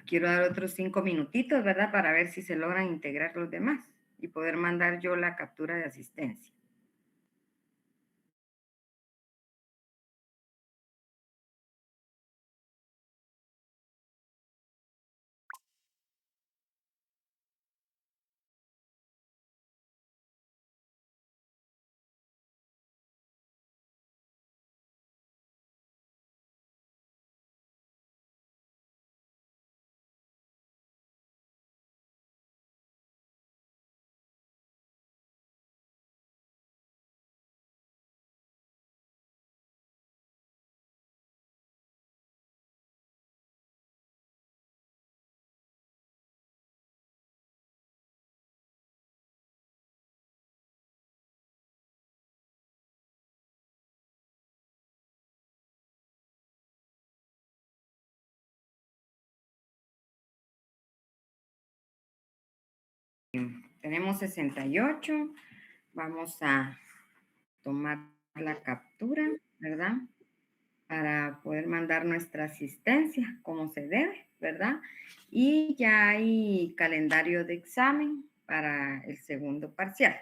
quiero dar otros 5 minutitos, ¿verdad? Para ver si se logran integrar los demás y poder mandar yo la captura de asistencia. Tenemos 68. Vamos a tomar la captura, ¿verdad? Para poder mandar nuestra asistencia como se debe, ¿verdad? Y ya hay calendario de examen para el segundo parcial.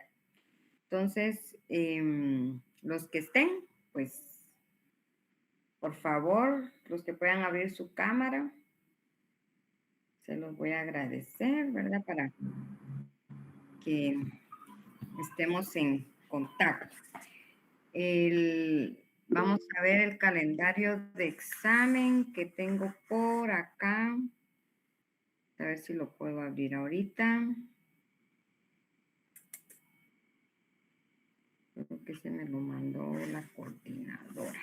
Entonces, los que estén, pues, por favor, los que puedan abrir su cámara, se los voy a agradecer, ¿verdad? Para que estemos en contacto. Vamos a ver el calendario de examen que tengo por acá. A ver si lo puedo abrir ahorita. Creo que se me lo mandó la coordinadora.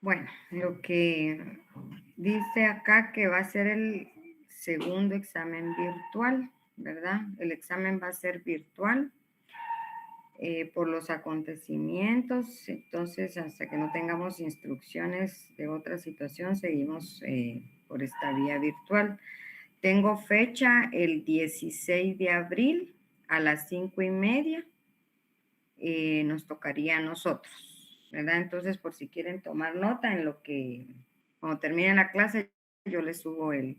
Bueno, lo que dice acá que va a ser el segundo examen virtual, ¿verdad? El examen va a ser virtual por los acontecimientos. Entonces, hasta que no tengamos instrucciones de otra situación, seguimos por esta vía virtual. Tengo fecha el 16 de abril a las 5:30. Nos tocaría a nosotros, ¿verdad? Entonces, por si quieren tomar nota en lo que, cuando termine la clase, yo les subo el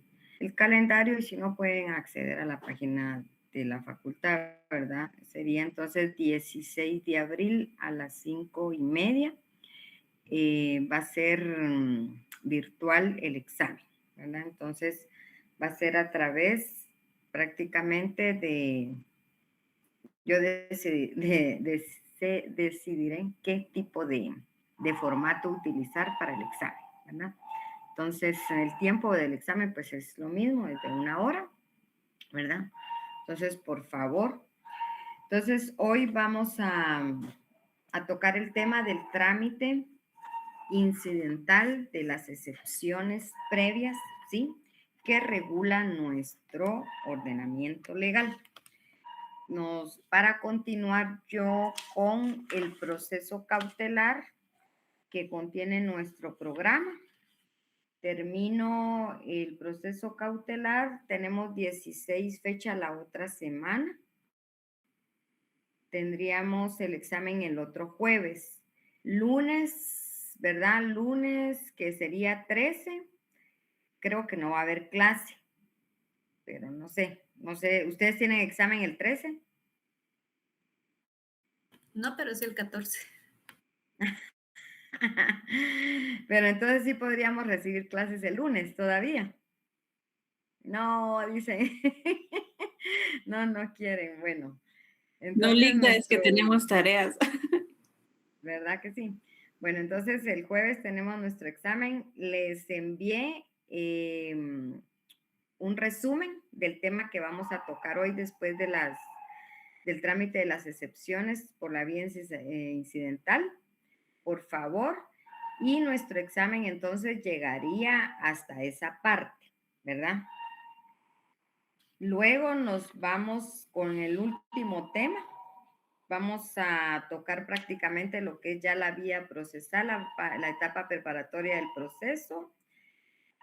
calendario y si no pueden acceder a la página de la facultad, ¿verdad? Sería entonces 16 de abril a las 5:30. Va a ser virtual el examen, ¿verdad? Entonces, va a ser a través prácticamente yo decidiré qué tipo de formato utilizar para el examen, ¿verdad? Entonces, el tiempo del examen, pues es lo mismo, es de 1 hora, ¿verdad? Entonces, por favor. Entonces, hoy vamos a tocar el tema del trámite incidental de las excepciones previas, ¿sí? Que regulan nuestro ordenamiento legal. Para continuar yo con el proceso cautelar que contiene nuestro programa. Termino el proceso cautelar, tenemos 16 fechas la otra semana. Tendríamos el examen el otro jueves. Lunes, ¿verdad? Lunes, que sería 13, creo que no va a haber clase, pero no sé, ¿ustedes tienen examen el 13? No, pero sí el 14. Pero entonces sí podríamos recibir clases el lunes todavía. No, dice. No, no quieren. Bueno, No, entonces Linda, es que nuestro, tenemos tareas. ¿verdad que sí? Bueno, entonces el jueves tenemos nuestro examen. Les envié un resumen del tema que vamos a tocar hoy después de del trámite de las excepciones por la vía incidental, por favor. Y nuestro examen entonces llegaría hasta esa parte, ¿verdad? Luego nos vamos con el último tema. Vamos a tocar prácticamente lo que es ya la vía procesal, la etapa preparatoria del proceso,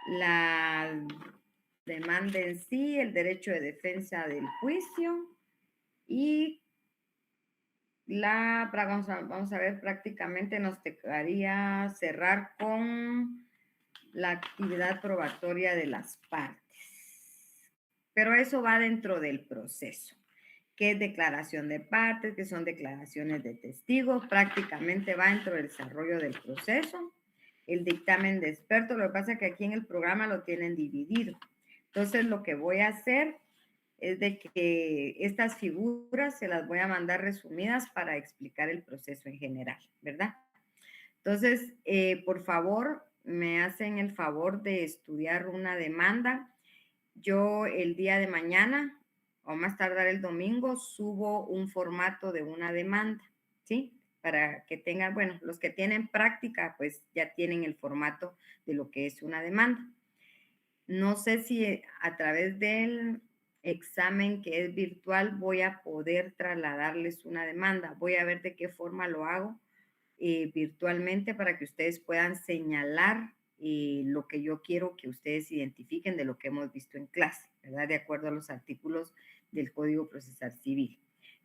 la demanda en sí, el derecho de defensa del juicio y vamos a ver, prácticamente nos tocaría cerrar con la actividad probatoria de las partes. Pero eso va dentro del proceso, que es declaración de partes, que son declaraciones de testigos, prácticamente va dentro del desarrollo del proceso. El dictamen de expertos, lo que pasa es que aquí en el programa lo tienen dividido. Entonces, lo que voy a hacer es de que estas figuras se las voy a mandar resumidas para explicar el proceso en general, ¿verdad? Entonces, por favor, me hacen el favor de estudiar una demanda. Yo el día de mañana o más tardar el domingo subo un formato de una demanda, ¿sí? Para que tengan, bueno, los que tienen práctica, pues ya tienen el formato de lo que es una demanda. No sé si a través del examen que es virtual voy a poder trasladarles una demanda. Voy a ver de qué forma lo hago virtualmente para que ustedes puedan señalar lo que yo quiero que ustedes identifiquen de lo que hemos visto en clase, ¿verdad? De acuerdo a los artículos del Código Procesal Civil.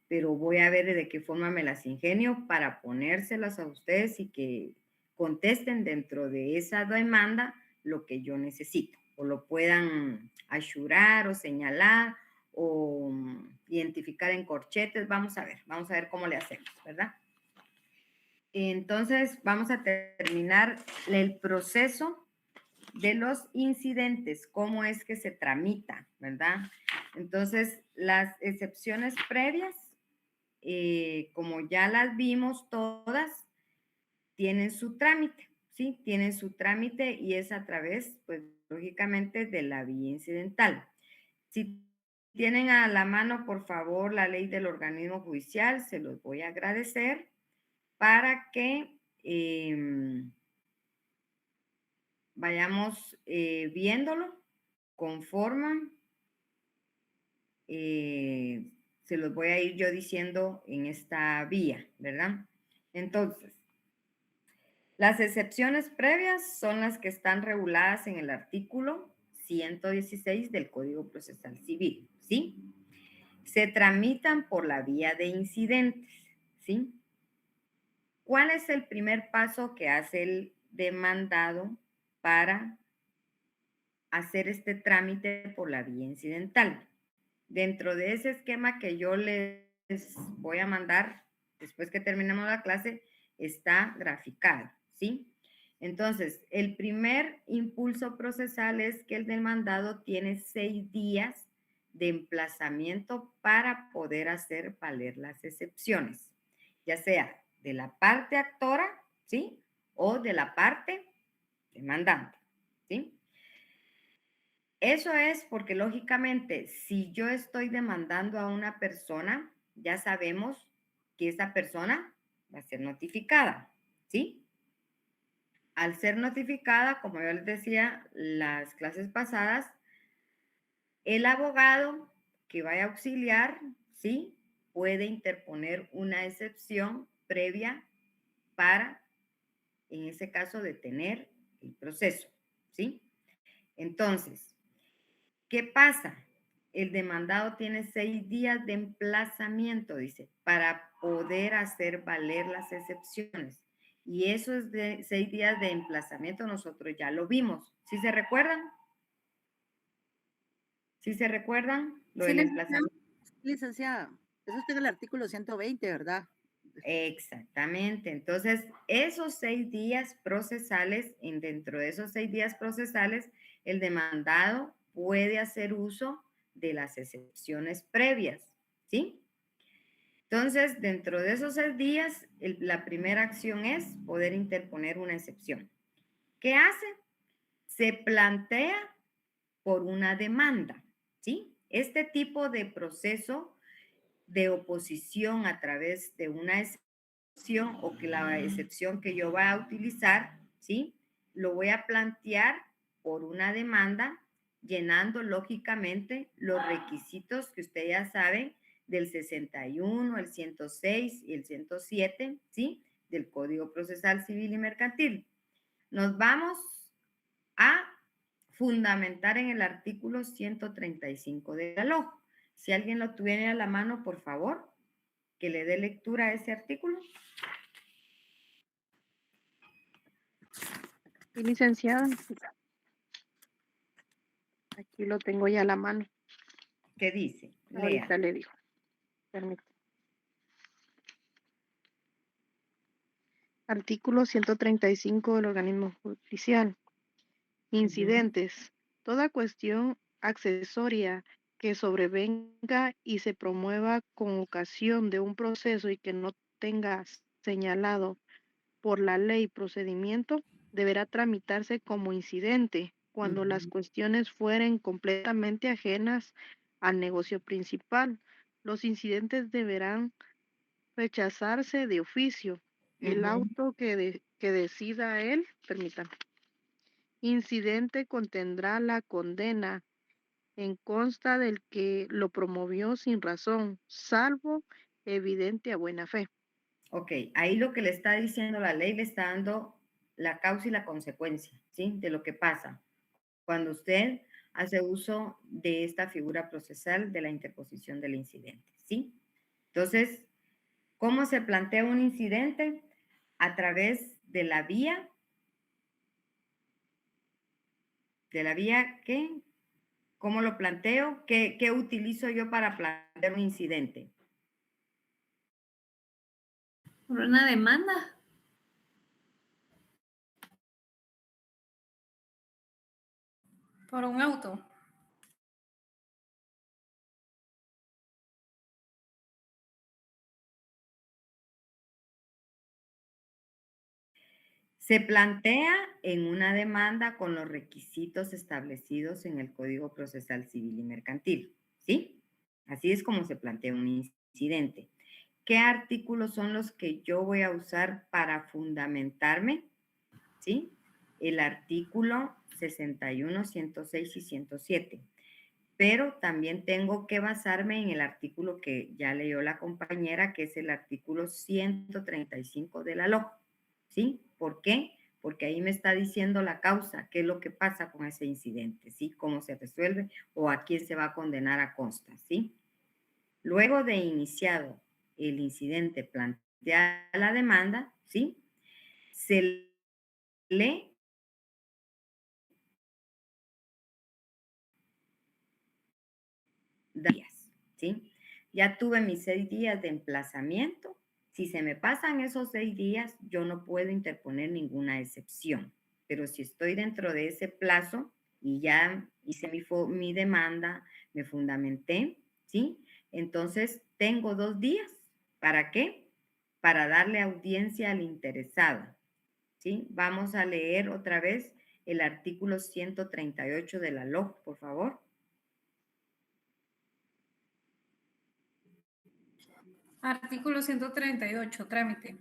Pero voy a ver de qué forma me las ingenio para ponérselas a ustedes y que contesten dentro de esa demanda lo que yo necesito, o lo puedan achurar o señalar o identificar en corchetes. Vamos a ver cómo le hacemos, ¿verdad? Entonces, vamos a terminar el proceso de los incidentes, cómo es que se tramita, ¿verdad? Entonces, las excepciones previas, como ya las vimos todas, tienen su trámite, ¿sí? Tienen su trámite y es a través, pues, lógicamente, de la vía incidental. Si tienen a la mano, por favor, la ley del organismo judicial, se los voy a agradecer para que vayamos viéndolo con forma. Se los voy a ir yo diciendo en esta vía, ¿verdad? Entonces, las excepciones previas son las que están reguladas en el artículo 116 del Código Procesal Civil, ¿sí? Se tramitan por la vía de incidentes, ¿sí? ¿Cuál es el primer paso que hace el demandado para hacer este trámite por la vía incidental? Dentro de ese esquema que yo les voy a mandar después que terminemos la clase, está graficado, ¿sí? Entonces, el primer impulso procesal es que el demandado tiene 6 días de emplazamiento para poder hacer valer las excepciones, ya sea de la parte actora, ¿sí? O de la parte demandante, ¿sí? Eso es porque lógicamente, si yo estoy demandando a una persona, ya sabemos que esa persona va a ser notificada, ¿sí? Al ser notificada, como yo les decía las clases pasadas, el abogado que vaya a auxiliar, ¿sí? Puede interponer una excepción previa para, en ese caso, detener el proceso, ¿sí? Entonces, ¿qué pasa? El demandado tiene 6 días de emplazamiento, dice, para poder hacer valer las excepciones. Y eso es de 6 días de emplazamiento, nosotros ya lo vimos. ¿Sí se recuerdan? ¿Sí se recuerdan lo Sí, del emplazamiento? licenciada. Eso está en el artículo 120, ¿verdad? Exactamente. Entonces, esos 6 días procesales, dentro de esos 6 días procesales, el demandado puede hacer uso de las excepciones previas, ¿sí? Entonces, dentro de esos 6 días, la primera acción es poder interponer una excepción. ¿Qué hace? Se plantea por una demanda, ¿sí? Este tipo de proceso de oposición a través de una excepción o que la excepción que yo voy a utilizar, ¿sí? Lo voy a plantear por una demanda, llenando lógicamente los requisitos que ustedes ya saben del 61, el 106 y el 107, ¿sí? Del Código Procesal Civil y Mercantil. Nos vamos a fundamentar en el artículo 135 de la LOJ. Si alguien lo tuviera a la mano, por favor, que le dé lectura a ese artículo. Sí, licenciada, aquí lo tengo ya a la mano. ¿Qué dice? Ahorita Lea. le digo. Permítame. Artículo 135 del organismo judicial. Incidentes. Toda cuestión accesoria que sobrevenga y se promueva con ocasión de un proceso y que no tenga señalado por la ley procedimiento, deberá tramitarse como incidente cuando las cuestiones fueren completamente ajenas al negocio principal. Los incidentes deberán rechazarse de oficio. El auto que decida él, permítame, incidente contendrá la condena en consta del que lo promovió sin razón, salvo evidente a buena fe. Ok, ahí lo que le está diciendo la ley le está dando la causa y la consecuencia, ¿sí? De lo que pasa cuando usted hace uso de esta figura procesal de la interposición del incidente, ¿sí? Entonces, ¿cómo se plantea un incidente? A través de la vía, ¿qué? ¿Cómo lo planteo? ¿Qué utilizo yo para plantear un incidente? Por una demanda. Por un auto. Se plantea en una demanda con los requisitos establecidos en el Código Procesal Civil y Mercantil, ¿sí? Así es como se plantea un incidente. ¿Qué artículos son los que yo voy a usar para fundamentarme? ¿Sí? El artículo 61, 106 y 107. Pero también tengo que basarme en el artículo que ya leyó la compañera, que es el artículo 135 de la LOC. ¿Sí? ¿Por qué? Porque ahí me está diciendo la causa, qué es lo que pasa con ese incidente, ¿sí? Cómo se resuelve o a quién se va a condenar a consta, ¿sí? Luego de iniciado el incidente plantea la demanda, ¿sí? Se lee días, ¿sí? Ya tuve mis 6 días de emplazamiento. Si se me pasan esos 6 días, yo no puedo interponer ninguna excepción. Pero si estoy dentro de ese plazo y ya hice mi demanda, me fundamenté, ¿sí? Entonces, tengo 2 días. ¿Para qué? Para darle audiencia al interesado, ¿sí? Vamos a leer otra vez el artículo 138 de la LOC, por favor. Artículo 138, trámite.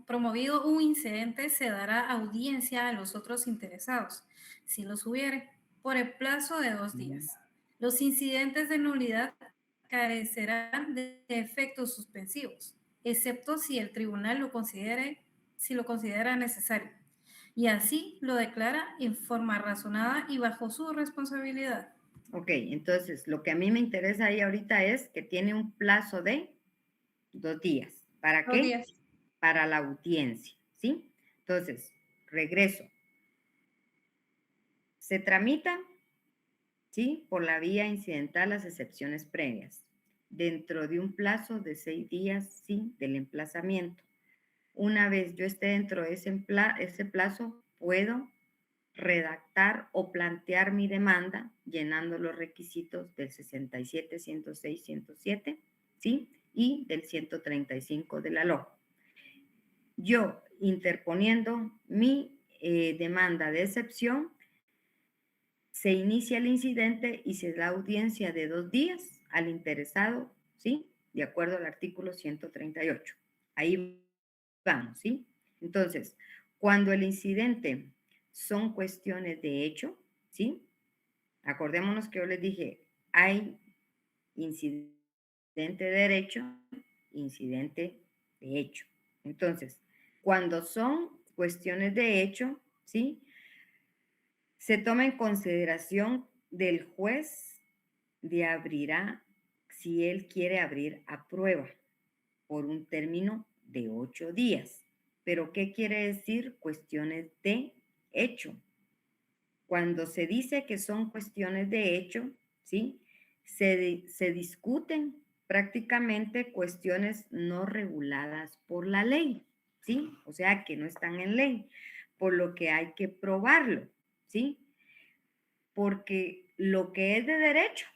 Promovido un incidente, se dará audiencia a los otros interesados, si los hubiere, por el plazo de 2 días. Los incidentes de nulidad carecerán de efectos suspensivos, excepto si el tribunal lo considera necesario, y así lo declara en forma razonada y bajo su responsabilidad. Ok, entonces lo que a mí me interesa ahí ahorita es que tiene un plazo de 2 días. ¿Para 2 qué? días. Para la audiencia, ¿sí? Entonces, regreso. Se tramita, ¿sí? Por la vía incidental las excepciones previas. dentro de un plazo de 6 días, sí, del emplazamiento. Una vez yo esté dentro de ese plazo, puedo redactar o plantear mi demanda llenando los requisitos del 67, 106, 107, ¿sí? Y del 135 de la LOA. Yo interponiendo mi demanda de excepción, se inicia el incidente y se da audiencia de 2 días al interesado, ¿sí? De acuerdo al artículo 138. Ahí vamos, ¿sí? Entonces, cuando el incidente son cuestiones de hecho, ¿sí? Acordémonos que yo les dije, hay incidente de derecho, incidente de hecho. Entonces, cuando son cuestiones de hecho, ¿sí? Se toma en consideración del juez de abrirá si él quiere abrir a prueba por un término de 8 días. Pero, ¿qué quiere decir cuestiones de hecho? Cuando se dice que son cuestiones de hecho, ¿sí? Se discuten prácticamente cuestiones no reguladas por la ley, ¿sí? O sea, que no están en ley, por lo que hay que probarlo, ¿sí? Porque lo que es de derecho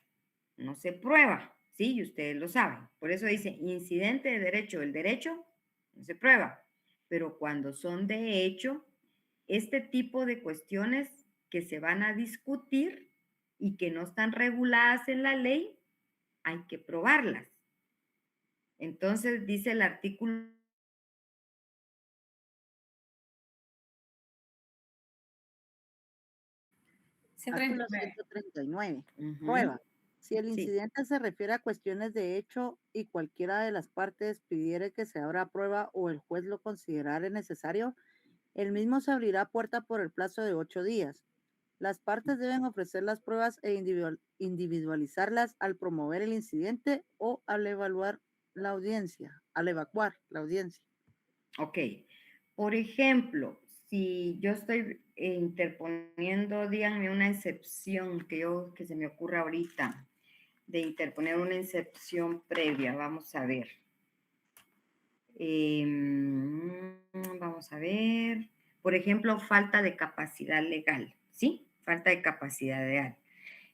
no se prueba, ¿sí? Y ustedes lo saben. Por eso dice incidente de derecho. El derecho no se prueba, pero cuando son de hecho, este tipo de cuestiones que se van a discutir y que no están reguladas en la ley, hay que probarlas. Entonces dice el artículo Artículo 139. 139. uh-huh, Prueba. Si el sí, incidente se refiere a cuestiones de hecho y cualquiera de las partes pidiere que se abra prueba o el juez lo considerare necesario, el mismo se abrirá puerta por el plazo de 8 días. Las partes deben ofrecer las pruebas e individualizarlas al promover el incidente o al evaluar la audiencia, al evacuar la audiencia. ok. Por ejemplo, si yo estoy interponiendo, díganme una excepción que se me ocurra ahorita, de interponer una excepción previa, vamos a ver. Vamos a ver, por ejemplo, falta de capacidad legal, ¿sí? Falta de capacidad legal.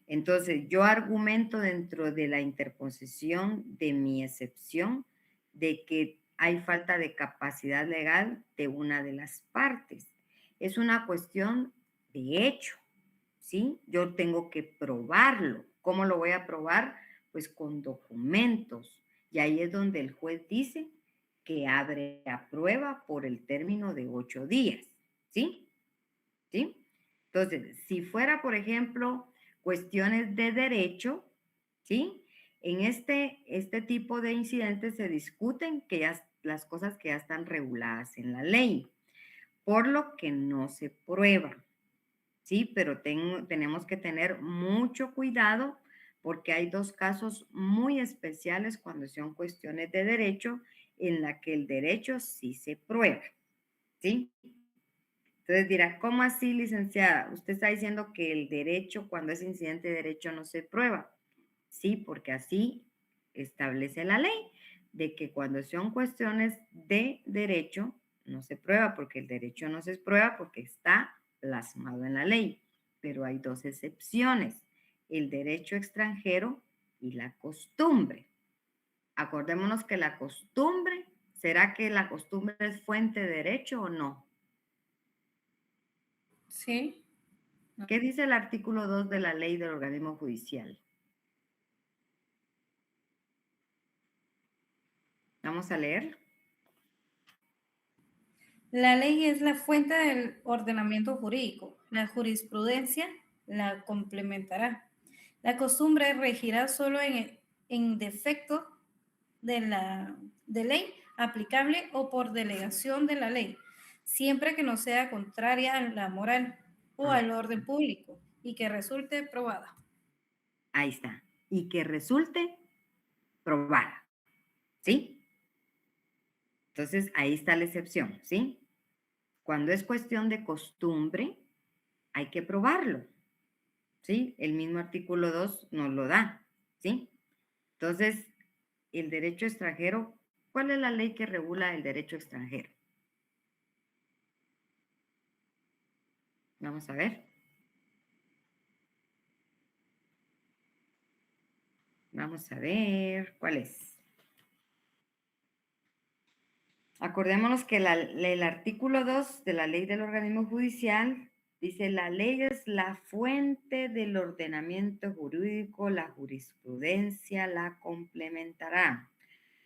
Entonces, yo argumento dentro de la interposición de mi excepción de que hay falta de capacidad legal de una de las partes. Es una cuestión de hecho, ¿sí? Yo tengo que probarlo. ¿Cómo lo voy a probar? Pues con documentos. Y ahí es donde el juez dice que abre a prueba por el término de 8 días, ¿sí? ¿Sí? Entonces, si fuera, por ejemplo, cuestiones de derecho, ¿sí? En este tipo de incidentes se discuten que ya las cosas que ya están reguladas en la ley, por lo que no se prueba, ¿sí? Pero tenemos que tener mucho cuidado porque hay 2 casos muy especiales cuando son cuestiones de derecho en la que el derecho sí se prueba, ¿sí? Entonces dirá, ¿cómo así, licenciada? Usted está diciendo que el derecho, cuando es incidente de derecho, no se prueba. Sí, porque así establece la ley, de que cuando son cuestiones de derecho, no se prueba, porque el derecho no se prueba porque está plasmado en la ley. Pero hay 2 excepciones, el derecho extranjero y la costumbre. Acordémonos que la costumbre, ¿será que la costumbre es fuente de derecho o no? Sí. ¿Qué dice el artículo 2 de la ley del organismo judicial? Vamos a leer. La ley es la fuente del ordenamiento jurídico. La jurisprudencia la complementará. La costumbre regirá solo en defecto de ley aplicable o por delegación de la ley, siempre que no sea contraria a la moral o al orden público y que resulte probada. Ahí está. Y que resulte probada. ¿Sí? Entonces, ahí está la excepción. ¿Sí? Cuando es cuestión de costumbre, hay que probarlo. ¿Sí? El mismo artículo 2 nos lo da. ¿Sí? Entonces, el derecho extranjero. ¿Cuál es la ley que regula el derecho extranjero? Vamos a ver. Vamos a ver cuál es. Acordémonos que el artículo 2 de la ley del organismo judicial dice: la ley es la fuente del ordenamiento jurídico, la jurisprudencia la complementará.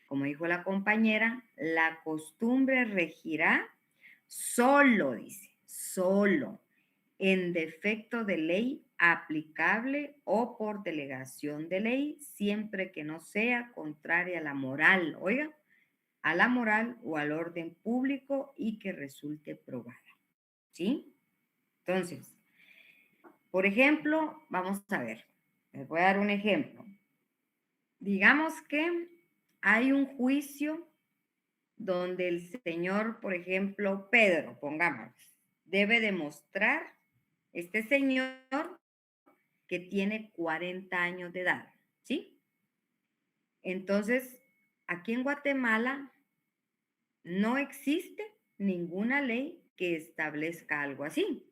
Como dijo la compañera, la costumbre regirá solo, dice, solo, en defecto de ley aplicable o por delegación de ley, siempre que no sea contraria a la moral, oiga, a la moral o al orden público y que resulte probada. ¿Sí? Entonces, por ejemplo, vamos a ver, les voy a dar un ejemplo. Digamos que hay un juicio donde el señor, por ejemplo, Pedro, pongamos, debe demostrar, este señor, que tiene 40 años de edad, ¿sí? Entonces, aquí en Guatemala no existe ninguna ley que establezca algo así.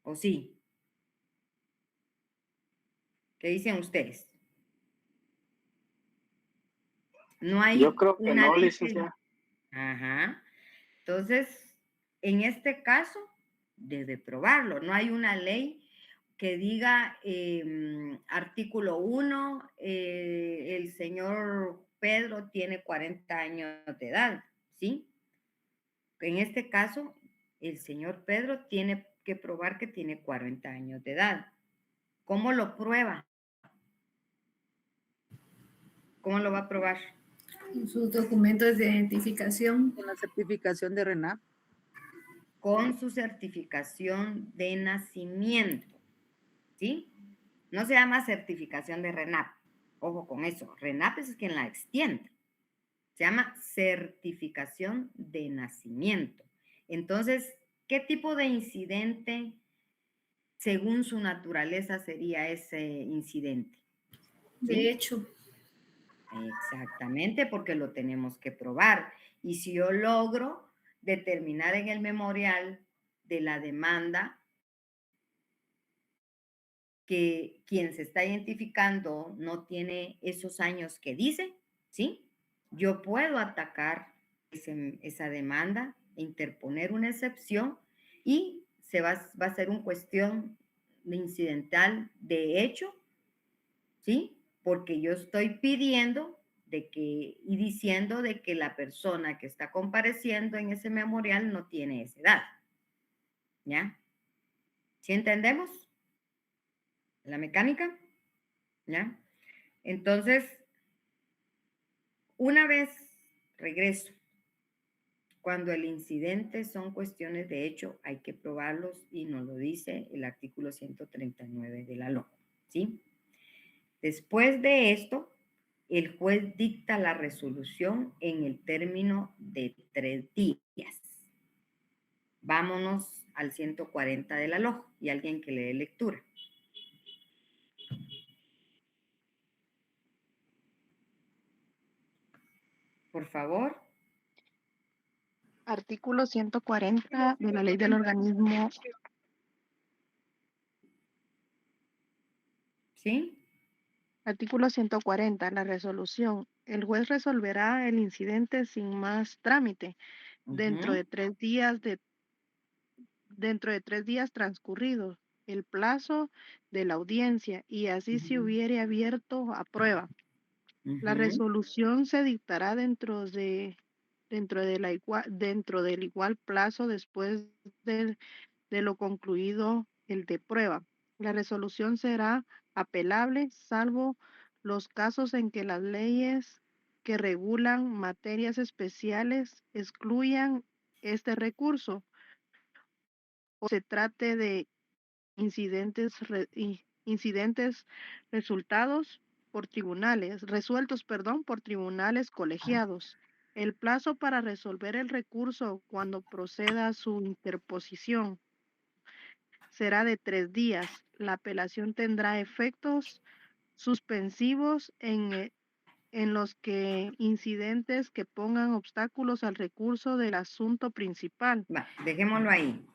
¿O sí? ¿Qué dicen ustedes? No hay Yo creo que una no, ley licenciada. Ajá. Entonces, en este caso, debe probarlo. No hay una ley que diga, artículo 1, el señor Pedro tiene 40 años de edad, ¿sí? En este caso, el señor Pedro tiene que probar que tiene 40 años de edad. ¿Cómo lo prueba? ¿Cómo lo va a probar? En sus documentos de identificación. Con la certificación de RENAP. Con su certificación de nacimiento, ¿sí? No se llama certificación de RENAP. Ojo con eso. RENAP es quien la extiende. Se llama certificación de nacimiento. Entonces, ¿qué tipo de incidente, según su naturaleza, sería ese incidente? ¿Sí? De hecho, Exactamente, porque lo tenemos que probar. Y si yo logro determinar en el memorial de la demanda que quien se está identificando no tiene esos años que dice, ¿sí? Yo puedo atacar esa demanda, interponer una excepción y va a ser una cuestión de incidental de hecho, ¿sí? Porque yo estoy pidiendo y diciendo de que la persona que está compareciendo en ese memorial no tiene esa edad. ¿Ya? ¿Sí entendemos la mecánica? ¿Ya? Entonces, una vez regreso, cuando el incidente son cuestiones de hecho, hay que probarlos y nos lo dice el artículo 139 de la LOC, ¿sí? Después de esto, el juez dicta la resolución en el término de 3 días. Vámonos al 140 de la LOC y alguien que le dé lectura. Por favor. Artículo 140 de la ley del organismo. ¿Sí? Artículo 140, la resolución. El juez resolverá el incidente sin más trámite dentro de 3 días transcurridos el plazo de la audiencia y así se hubiere abierto a prueba. La resolución se dictará dentro del igual plazo después de lo concluido el de prueba. La resolución será apelable, salvo los casos en que las leyes que regulan materias especiales excluyan este recurso o se trate de incidentes resueltos por tribunales colegiados. El plazo para resolver el recurso cuando proceda su interposición será de 3 días. La apelación tendrá efectos suspensivos en en los que incidentes que pongan obstáculos al recurso del asunto principal. Va, dejémoslo ahí,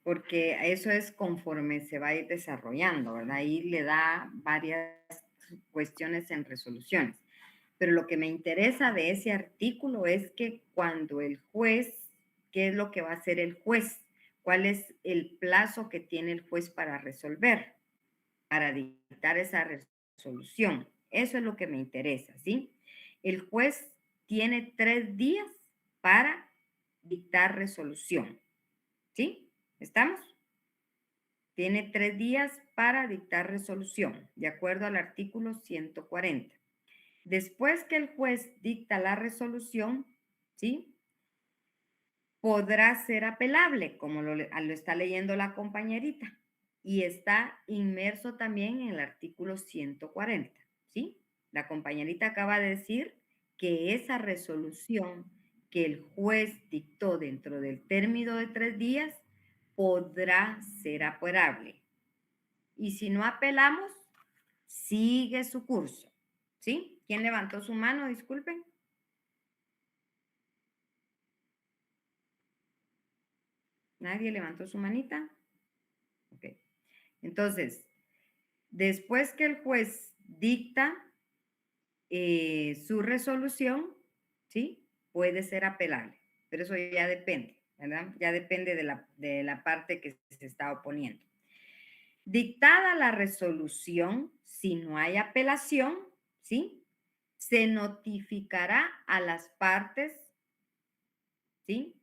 porque eso es conforme se va a ir desarrollando, ¿verdad? Ahí le da varias cuestiones en resoluciones. Pero lo que me interesa de ese artículo es que cuando el juez, ¿qué es lo que va a hacer el juez? ¿Cuál es el plazo que tiene el juez para resolver, para dictar esa resolución? Eso es lo que me interesa, ¿sí? El juez tiene 3 días para dictar resolución, ¿sí? ¿Estamos? Tiene 3 días para dictar resolución, de acuerdo al artículo 140. Después que el juez dicta la resolución, ¿sí? Podrá ser apelable, como lo está leyendo la compañerita, y está inmerso también en el artículo 140, ¿sí? La compañerita acaba de decir que esa resolución que el juez dictó dentro del término de 3 días podrá ser apelable. Y si no apelamos, sigue su curso, ¿sí? ¿Quién levantó su mano? Disculpen. ¿Nadie levantó su manita? Ok. Entonces, después que el juez dicta su resolución, ¿sí? Puede ser apelable, pero eso ya depende, ¿verdad? Ya depende de la parte que se está oponiendo. Dictada la resolución, si no hay apelación, ¿sí? Se notificará a las partes, ¿sí?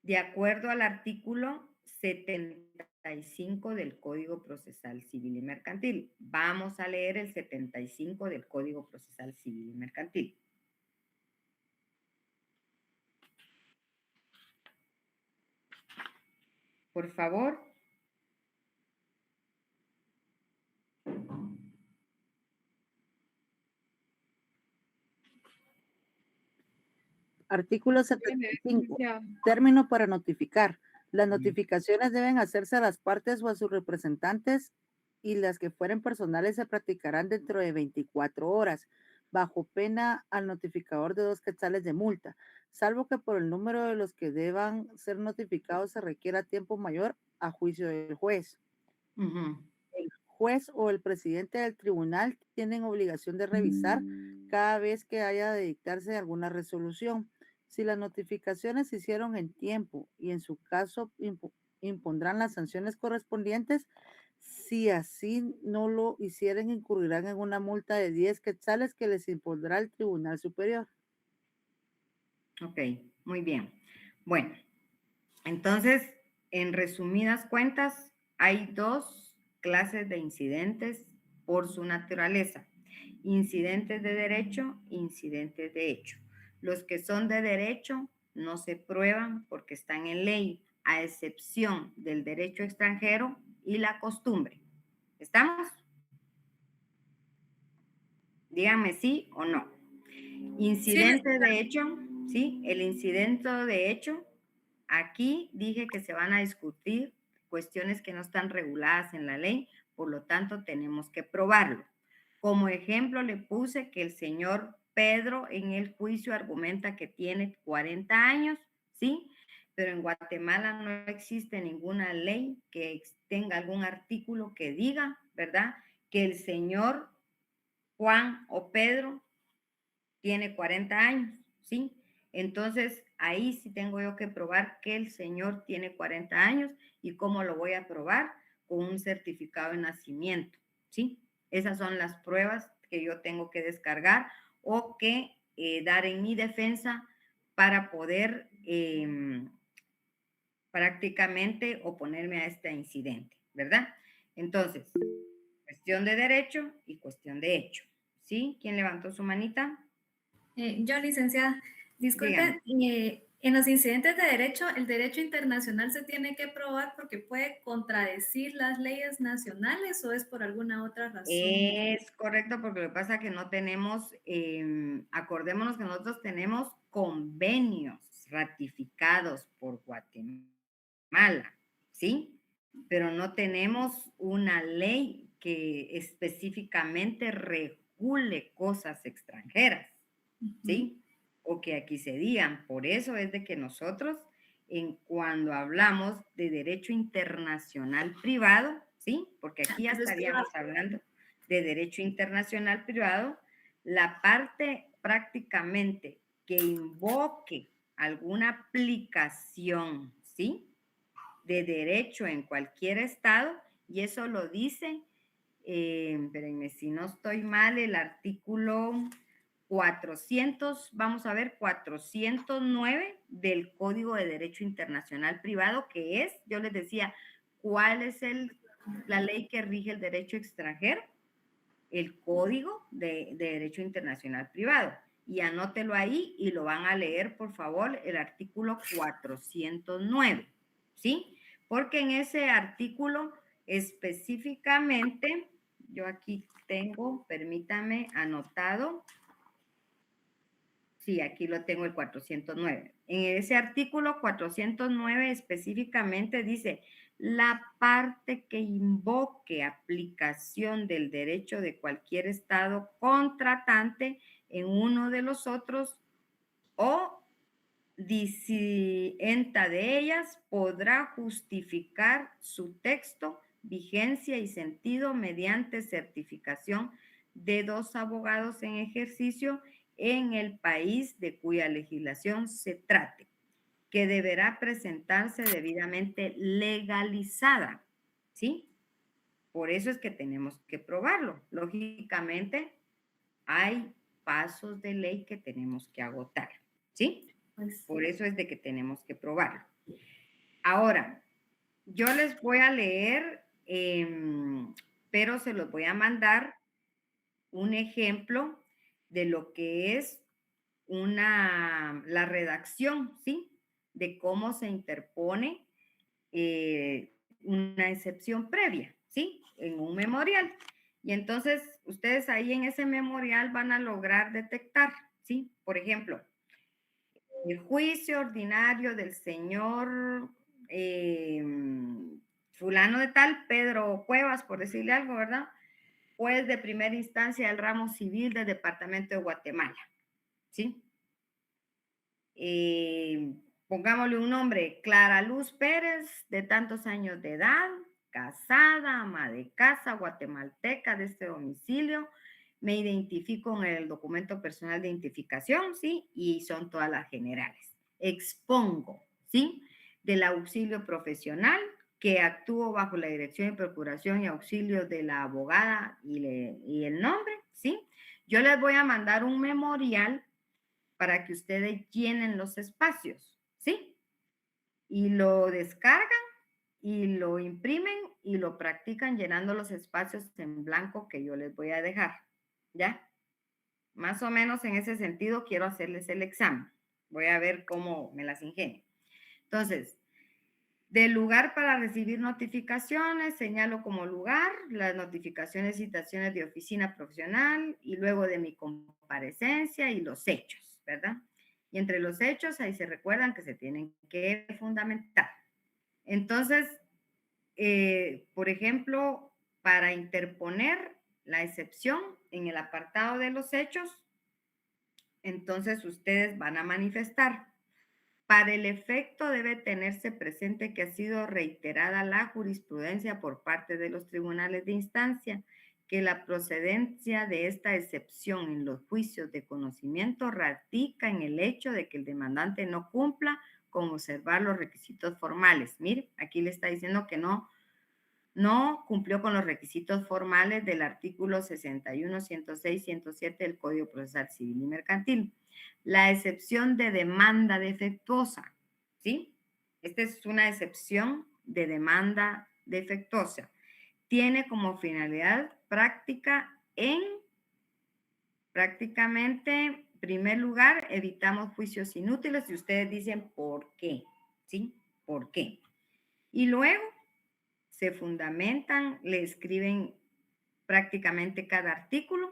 De acuerdo al artículo 75 del Código Procesal Civil y Mercantil. Vamos a leer el 75 del Código Procesal Civil y Mercantil. Por favor. Artículo 75. Término para notificar. Las notificaciones deben hacerse a las partes o a sus representantes y las que fueren personales se practicarán dentro de 24 horas, bajo pena al notificador de 2 quetzales de multa, salvo que por el número de los que deban ser notificados se requiera tiempo mayor a juicio del juez. El juez o el presidente del tribunal tienen obligación de revisar cada vez que haya de dictarse alguna resolución. Si las notificaciones se hicieron en tiempo y en su caso impondrán las sanciones correspondientes, si así no lo hicieren, incurrirán en una multa de 10 quetzales que les impondrá el Tribunal Superior. Ok, muy bien. Bueno, entonces, en resumidas cuentas, hay 2 clases de incidentes por su naturaleza. Incidentes de derecho, incidentes de hecho. Los que son de derecho no se prueban porque están en ley, a excepción del derecho extranjero y la costumbre. ¿Estamos? Díganme sí o no. Incidente de hecho, ¿sí? El incidente de hecho, aquí dije que se van a discutir cuestiones que no están reguladas en la ley, por lo tanto tenemos que probarlo. Como ejemplo le puse que el señor Pedro en el juicio argumenta que tiene 40 años, ¿sí? Pero en Guatemala no existe ninguna ley que tenga algún artículo que diga, ¿verdad? Que el señor Juan o Pedro tiene 40 años, ¿sí? Entonces, ahí sí tengo yo que probar que el señor tiene 40 años y cómo lo voy a probar con un certificado de nacimiento, ¿sí? Esas son las pruebas que yo tengo que descargar o que dar en mi defensa para poder prácticamente oponerme a este incidente, ¿verdad? Entonces, cuestión de derecho y cuestión de hecho, ¿sí? ¿Quién levantó su manita? Yo, licenciada, Dígame. disculpe, en los incidentes de derecho, el derecho internacional se tiene que probar porque puede contradecir las leyes nacionales o es por alguna otra razón. Es correcto, porque lo que pasa es que no tenemos, acordémonos que nosotros tenemos convenios ratificados por Guatemala, ¿sí? Pero no tenemos una ley que específicamente regule cosas extranjeras, ¿sí? O que aquí se digan. Por eso es de que nosotros, cuando hablamos de derecho internacional privado, ¿sí? Porque aquí ya estaríamos hablando de derecho internacional privado, la parte prácticamente que invoque alguna aplicación, ¿sí? De derecho en cualquier estado, y eso lo dice, espérenme, si no estoy mal, el artículo 400, vamos a ver, 409 del Código de Derecho Internacional Privado, que es, yo les decía, ¿cuál es la ley que rige el derecho extranjero? El Código de Derecho Internacional Privado. Y anótelo ahí y lo van a leer, por favor, el artículo 409, ¿sí? Porque en ese artículo específicamente, yo aquí tengo, permítame, anotado. Sí, aquí lo tengo, el 409. En ese artículo 409 específicamente dice, la parte que invoque aplicación del derecho de cualquier estado contratante en uno de los otros o disidenta de ellas podrá justificar su texto, vigencia y sentido mediante certificación de 2 abogados en ejercicio en el país de cuya legislación se trate, que deberá presentarse debidamente legalizada, ¿sí? Por eso es que tenemos que probarlo. Lógicamente, hay pasos de ley que tenemos que agotar, ¿sí? Por eso es de que tenemos que probarlo. Ahora, yo les voy a leer, pero se los voy a mandar un ejemplo de lo que es la redacción, ¿sí? De cómo se interpone una excepción previa, ¿sí? En un memorial. Y entonces, ustedes ahí en ese memorial van a lograr detectar, ¿sí? Por ejemplo, el juicio ordinario del señor fulano de tal, Pedro Cuevas, por decirle algo, ¿verdad? Juez de primera instancia del ramo civil del departamento de Guatemala, ¿sí? Pongámosle un nombre, Clara Luz Pérez, de tantos años de edad, casada, ama de casa, guatemalteca de este domicilio. Me identifico en el documento personal de identificación, ¿sí? Y son todas las generales. Expongo, ¿sí? Del auxilio profesional que actúo bajo la dirección y procuración y auxilio de la abogada y el nombre, ¿sí? Yo les voy a mandar un memorial para que ustedes llenen los espacios, ¿sí? Y lo descargan y lo imprimen y lo practican llenando los espacios en blanco que yo les voy a dejar, ¿ya? Más o menos en ese sentido quiero hacerles el examen. Voy a ver cómo me las ingenio. Entonces, del lugar para recibir notificaciones, señalo como lugar las notificaciones y citaciones de oficina profesional y luego de mi comparecencia y los hechos, ¿verdad? Y entre los hechos ahí se recuerdan que se tienen que fundamentar. Entonces, por ejemplo, para interponer la excepción en el apartado de los hechos, entonces ustedes van a manifestar. Para el efecto debe tenerse presente que ha sido reiterada la jurisprudencia por parte de los tribunales de instancia que la procedencia de esta excepción en los juicios de conocimiento radica en el hecho de que el demandante no cumpla con observar los requisitos formales. Mire, aquí le está diciendo que no cumplió con los requisitos formales del artículo 61, 106, 107 del Código Procesal Civil y Mercantil. La excepción de demanda defectuosa, ¿sí? Esta es una excepción de demanda defectuosa. Tiene como finalidad práctica prácticamente, primer lugar, evitamos juicios inútiles y ustedes dicen, ¿por qué? ¿Sí? ¿Por qué? Y luego se fundamentan, le escriben prácticamente cada artículo.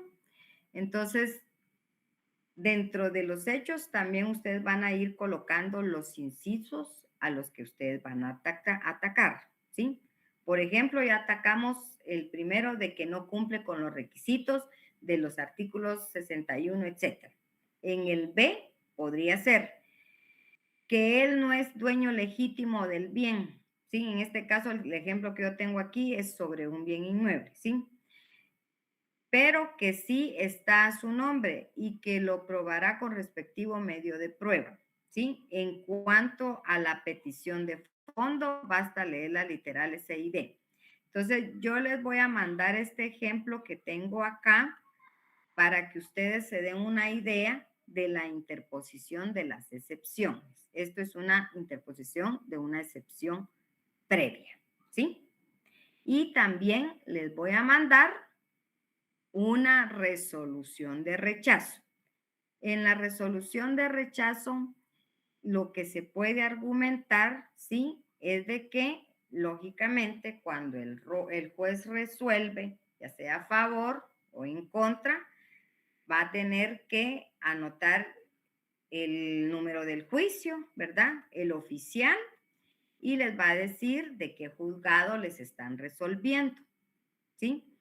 Entonces, dentro de los hechos también ustedes van a ir colocando los incisos a los que ustedes van a atacar, ¿sí? Por ejemplo, ya atacamos el primero de que no cumple con los requisitos de los artículos 61, etc. En el B podría ser que él no es dueño legítimo del bien. ¿Sí? En este caso, el ejemplo que yo tengo aquí es sobre un bien inmueble. ¿Sí? Pero que sí está a su nombre y que lo probará con respectivo medio de prueba. ¿Sí? En cuanto a la petición de fondo, basta leer la literal S y D. Entonces, yo les voy a mandar este ejemplo que tengo acá para que ustedes se den una idea de la interposición de las excepciones. Esto es una interposición de una excepción previa, ¿sí? Y también les voy a mandar una resolución de rechazo. En la resolución de rechazo, lo que se puede argumentar, ¿sí? Es de que, lógicamente, cuando el juez resuelve, ya sea a favor o en contra, va a tener que anotar el número del juicio, ¿verdad? El oficial, y les va a decir de qué juzgado les están resolviendo, ¿sí?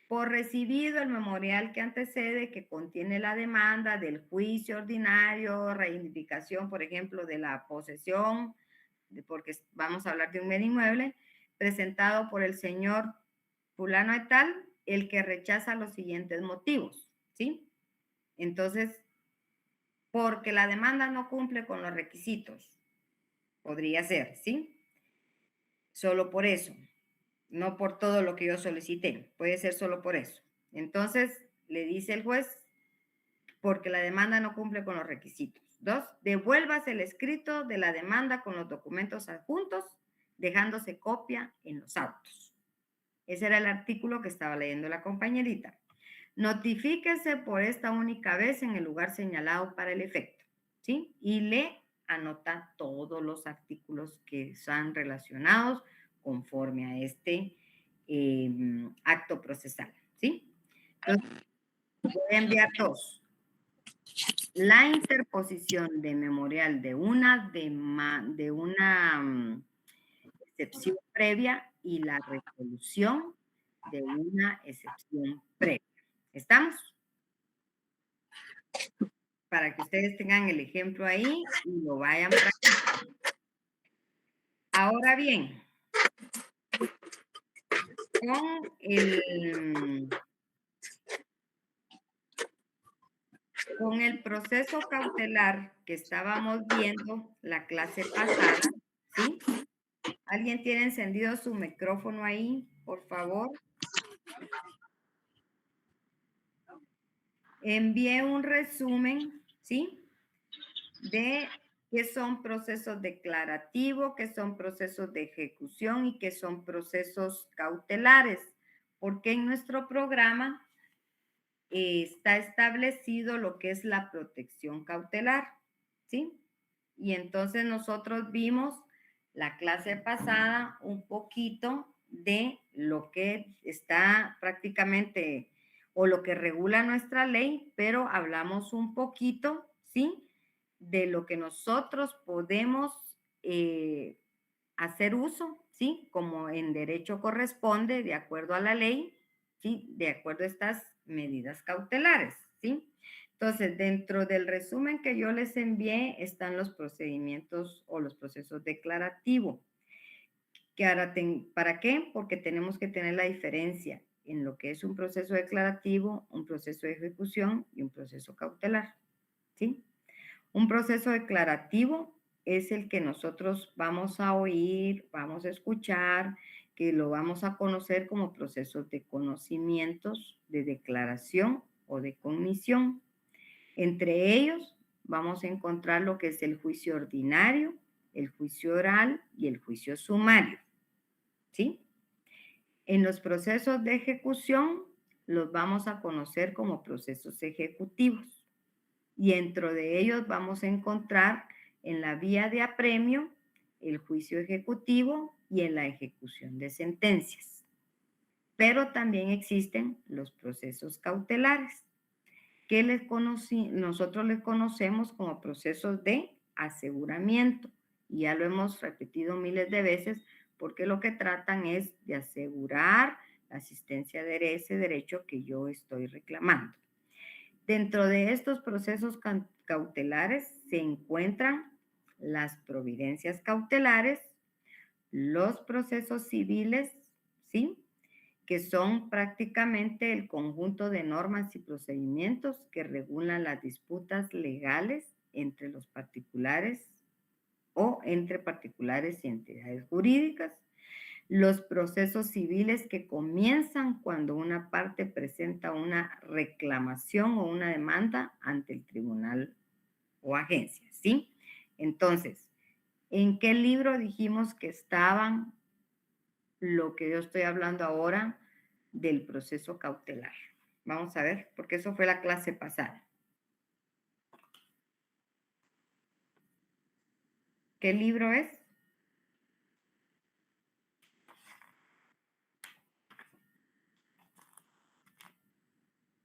Por recibido el memorial que antecede, que contiene la demanda del juicio ordinario, reivindicación, por ejemplo, de la posesión, porque vamos a hablar de un bien inmueble, presentado por el señor fulano de tal, el que rechaza los siguientes motivos, ¿sí? Entonces, porque la demanda no cumple con los requisitos, podría ser, ¿sí? Solo por eso, no por todo lo que yo solicité, puede ser solo por eso. Entonces, le dice el juez, porque la demanda no cumple con los requisitos. 2, devuélvase el escrito de la demanda con los documentos adjuntos, dejándose copia en los autos. Ese era el artículo que estaba leyendo la compañerita. Notifíquese por esta única vez en el lugar señalado para el efecto, ¿sí? Y le anota todos los artículos que están relacionados conforme a este acto procesal, ¿sí? Entonces, voy a enviar dos. La interposición de memorial de una excepción previa y la resolución de una excepción previa. ¿Estamos? Para que ustedes tengan el ejemplo ahí y lo vayan practicando. Ahora bien, con el proceso cautelar que estábamos viendo la clase pasada, ¿sí? ¿Alguien tiene encendido su micrófono ahí, por favor? Envié un resumen, ¿sí? De qué son procesos declarativos, qué son procesos de ejecución y qué son procesos cautelares, porque en nuestro programa está establecido lo que es la protección cautelar, ¿sí? Y entonces nosotros vimos la clase pasada un poquito de lo que está prácticamente o lo que regula nuestra ley, pero hablamos un poquito, ¿sí? De lo que nosotros podemos hacer uso, ¿sí? Como en derecho corresponde, de acuerdo a la ley, ¿sí? De acuerdo a estas medidas cautelares, ¿sí? Entonces, dentro del resumen que yo les envié están los procedimientos o los procesos declarativos. ¿Para qué? Porque tenemos que tener la diferencia en lo que es un proceso declarativo, un proceso de ejecución y un proceso cautelar, ¿sí? Un proceso declarativo es el que nosotros vamos a oír, vamos a escuchar, que lo vamos a conocer como procesos de conocimientos, de declaración o de cognición. Entre ellos vamos a encontrar lo que es el juicio ordinario, el juicio oral y el juicio sumario, ¿sí? En los procesos de ejecución los vamos a conocer como procesos ejecutivos. Y dentro de ellos vamos a encontrar en la vía de apremio el juicio ejecutivo y en la ejecución de sentencias. Pero también existen los procesos cautelares, que nosotros les conocemos como procesos de aseguramiento. Y ya lo hemos repetido miles de veces porque lo que tratan es de asegurar la asistencia de ese derecho que yo estoy reclamando. Dentro de estos procesos cautelares se encuentran las providencias cautelares, los procesos civiles, ¿sí?, que son prácticamente el conjunto de normas y procedimientos que regulan las disputas legales entre los particulares o entre particulares y entidades jurídicas. Los procesos civiles que comienzan cuando una parte presenta una reclamación o una demanda ante el tribunal o agencia, ¿sí? Entonces, ¿en qué libro dijimos que estaban lo que yo estoy hablando ahora del proceso cautelar? Vamos a ver, porque eso fue la clase pasada. ¿Qué libro es?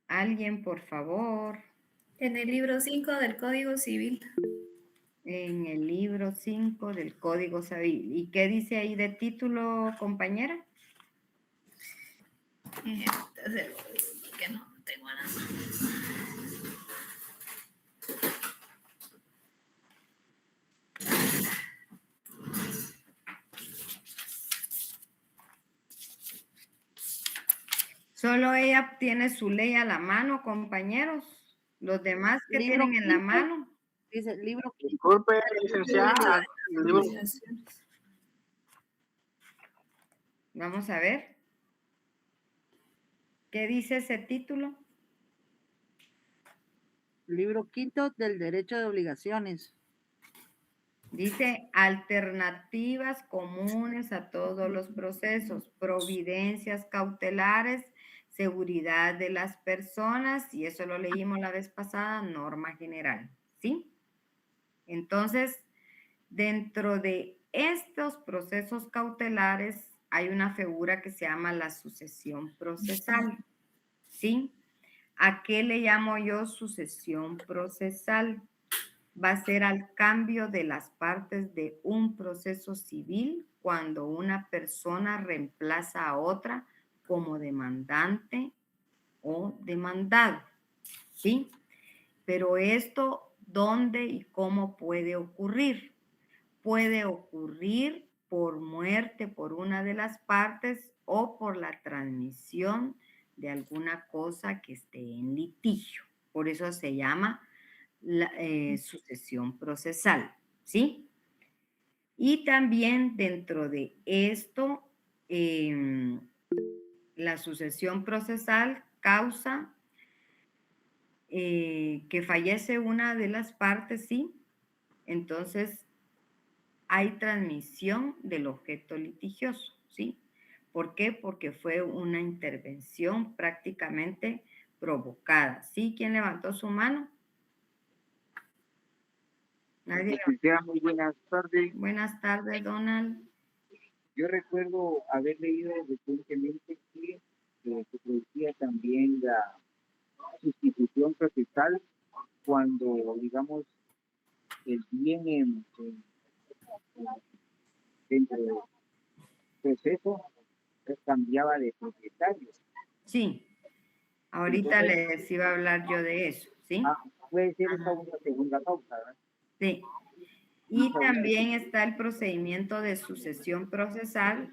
Alguien, por favor. En el libro 5 del Código Civil. En el libro 5 del Código Civil. ¿Y qué dice ahí de título, compañera? Que no tengo nada. Solo ella tiene su ley a la mano, compañeros. Los demás que Libro tienen en la quinto. mano. Dice libro quinto. Disculpe, licenciada. el libro- Vamos a ver. ¿Qué dice ese título? Libro quinto del derecho de obligaciones. Dice alternativas comunes a todos los procesos, providencias cautelares, seguridad de las personas, y eso lo leímos la vez pasada, norma general, ¿sí? Entonces, dentro de estos procesos cautelares hay una figura que se llama la sucesión procesal, ¿sí? ¿A qué le llamo yo sucesión procesal? Va a ser al cambio de las partes de un proceso civil cuando una persona reemplaza a otra como demandante o demandado, ¿sí? Pero esto, ¿dónde y cómo puede ocurrir? Puede ocurrir por muerte por una de las partes o por la transmisión de alguna cosa que esté en litigio. Por eso se llama la sucesión procesal, ¿sí? Y también dentro de esto, la sucesión procesal causa que fallece una de las partes, ¿sí? Entonces, hay transmisión del objeto litigioso, ¿sí? ¿Por qué? Porque fue una intervención prácticamente provocada, ¿sí? ¿Quién levantó su mano? Nadie. Licenciada, muy buenas tardes. Buenas tardes, Donald. Yo recuerdo haber leído recientemente que se producía también la sustitución procesal cuando, digamos, el bien dentro del proceso cambiaba de propietario. Sí, ahorita Entonces, les iba a hablar yo de eso, ¿sí? puede ser esa una segunda causa, ¿verdad? Sí. Y también está el procedimiento de sucesión procesal,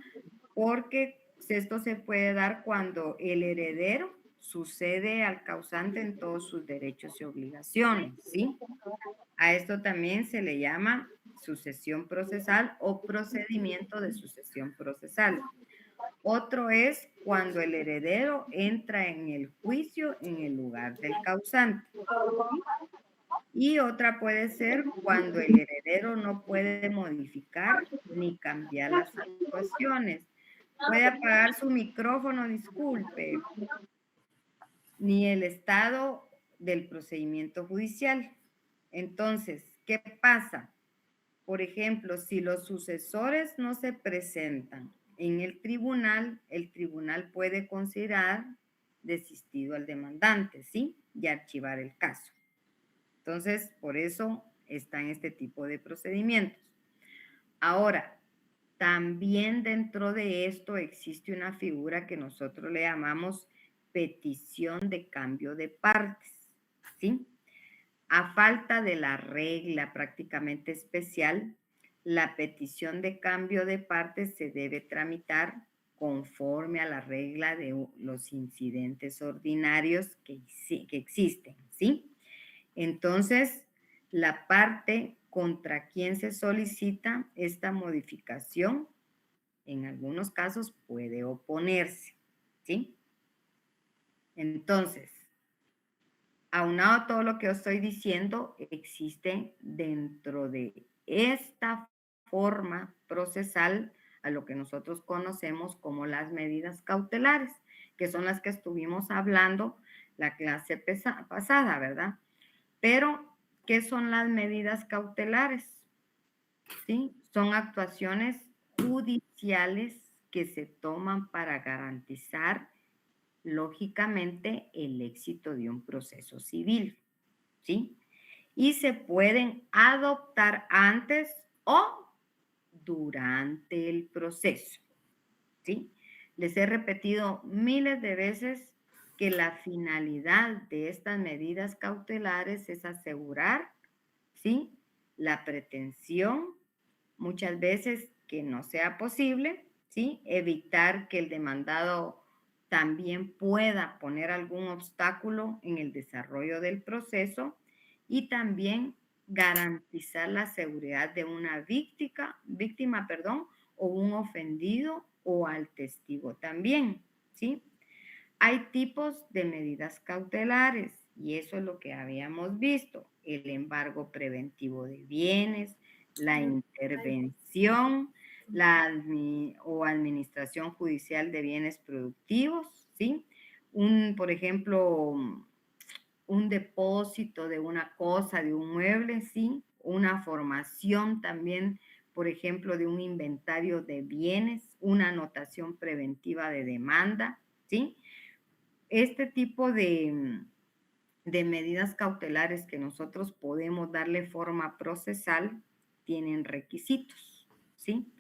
porque esto se puede dar cuando el heredero sucede al causante en todos sus derechos y obligaciones, ¿sí? A esto también se le llama sucesión procesal o procedimiento de sucesión procesal. Otro es cuando el heredero entra en el juicio en el lugar del causante. Y otra puede ser cuando el heredero no puede modificar ni cambiar las actuaciones. Puede apagar su micrófono, disculpe, ni el estado del procedimiento judicial. Entonces, ¿qué pasa? Por ejemplo, si los sucesores no se presentan en el tribunal puede considerar desistido al demandante, ¿sí? Y archivar el caso. Entonces, por eso están este tipo de procedimientos. Ahora, también dentro de esto existe una figura que nosotros le llamamos petición de cambio de partes, ¿sí? A falta de la regla prácticamente especial, la petición de cambio de partes se debe tramitar conforme a la regla de los incidentes ordinarios que existen, ¿sí? Entonces, la parte contra quien se solicita esta modificación, en algunos casos puede oponerse, ¿sí? Entonces, aunado a todo lo que os estoy diciendo, existe dentro de esta forma procesal a lo que nosotros conocemos como las medidas cautelares, que son las que estuvimos hablando la clase pasada, ¿verdad? Pero, ¿qué son las medidas cautelares? ¿Sí? Son actuaciones judiciales que se toman para garantizar lógicamente el éxito de un proceso civil, ¿sí? Y se pueden adoptar antes o durante el proceso, ¿sí? Les he repetido miles de veces que la finalidad de estas medidas cautelares es asegurar, ¿sí? La pretensión, muchas veces que no sea posible, ¿sí? Evitar que el demandado también pueda poner algún obstáculo en el desarrollo del proceso y también garantizar la seguridad de una víctima, o un ofendido o al testigo también, ¿sí? Hay tipos de medidas cautelares y eso es lo que habíamos visto: el embargo preventivo de bienes, la intervención, o administración judicial de bienes productivos, ¿sí? Por ejemplo, un depósito de una cosa, de un mueble, ¿sí? Una formación también, por ejemplo, de un inventario de bienes, una anotación preventiva de demanda, ¿sí? Este tipo de medidas cautelares que nosotros podemos darle forma procesal tienen requisitos, ¿sí?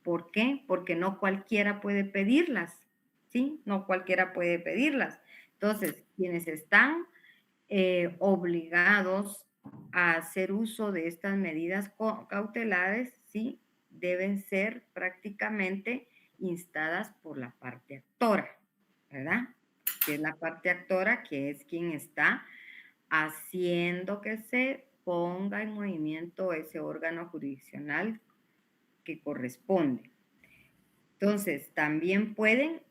¿Por qué? Porque no cualquiera puede pedirlas, ¿sí? No cualquiera puede pedirlas. Entonces, quienes están obligados a hacer uso de estas medidas cautelares, ¿sí? Deben ser prácticamente instadas por la parte actora, ¿verdad? Que es la parte actora, que es quien está haciendo que se ponga en movimiento ese órgano jurisdiccional que corresponde. Entonces, también pueden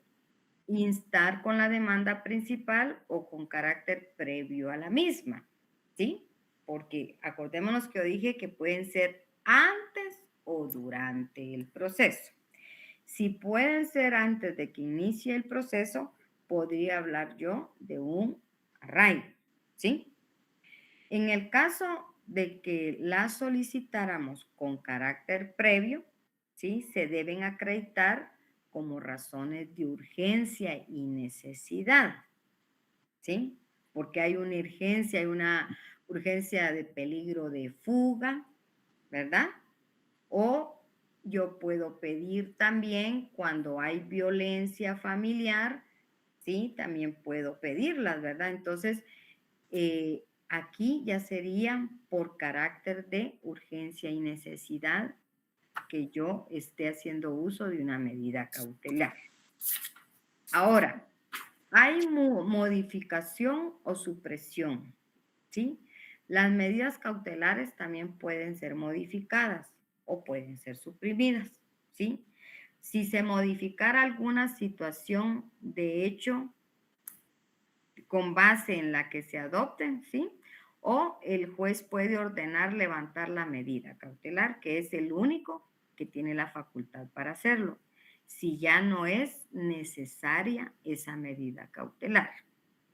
instar con la demanda principal o con carácter previo a la misma, ¿sí? Porque acordémonos que yo dije que pueden ser antes o durante el proceso. Si pueden ser antes de que inicie el proceso, podría hablar yo de un arraigo, ¿sí? En el caso de que la solicitáramos con carácter previo, ¿sí? Se deben acreditar como razones de urgencia y necesidad, ¿sí? Porque hay una urgencia de peligro de fuga, ¿verdad? O yo puedo pedir también cuando hay violencia familiar, ¿sí? También puedo pedirlas, ¿verdad? Entonces, aquí ya serían por carácter de urgencia y necesidad que yo esté haciendo uso de una medida cautelar. Ahora, hay modificación o supresión, ¿sí? Las medidas cautelares también pueden ser modificadas o pueden ser suprimidas, ¿sí? Si se modificara alguna situación de hecho con base en la que se adopten, ¿sí? O el juez puede ordenar levantar la medida cautelar, que es el único que tiene la facultad para hacerlo, si ya no es necesaria esa medida cautelar,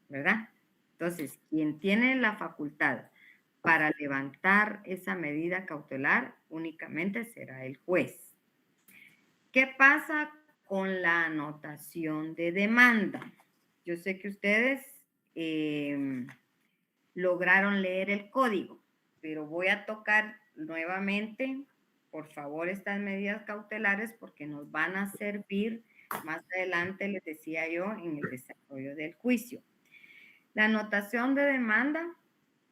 ¿verdad? Entonces, quien tiene la facultad para levantar esa medida cautelar únicamente será el juez. ¿Qué pasa con la anotación de demanda? Yo sé que ustedes lograron leer el código, pero voy a tocar nuevamente por favor, estas medidas cautelares porque nos van a servir más adelante, les decía yo, en el desarrollo del juicio. La anotación de demanda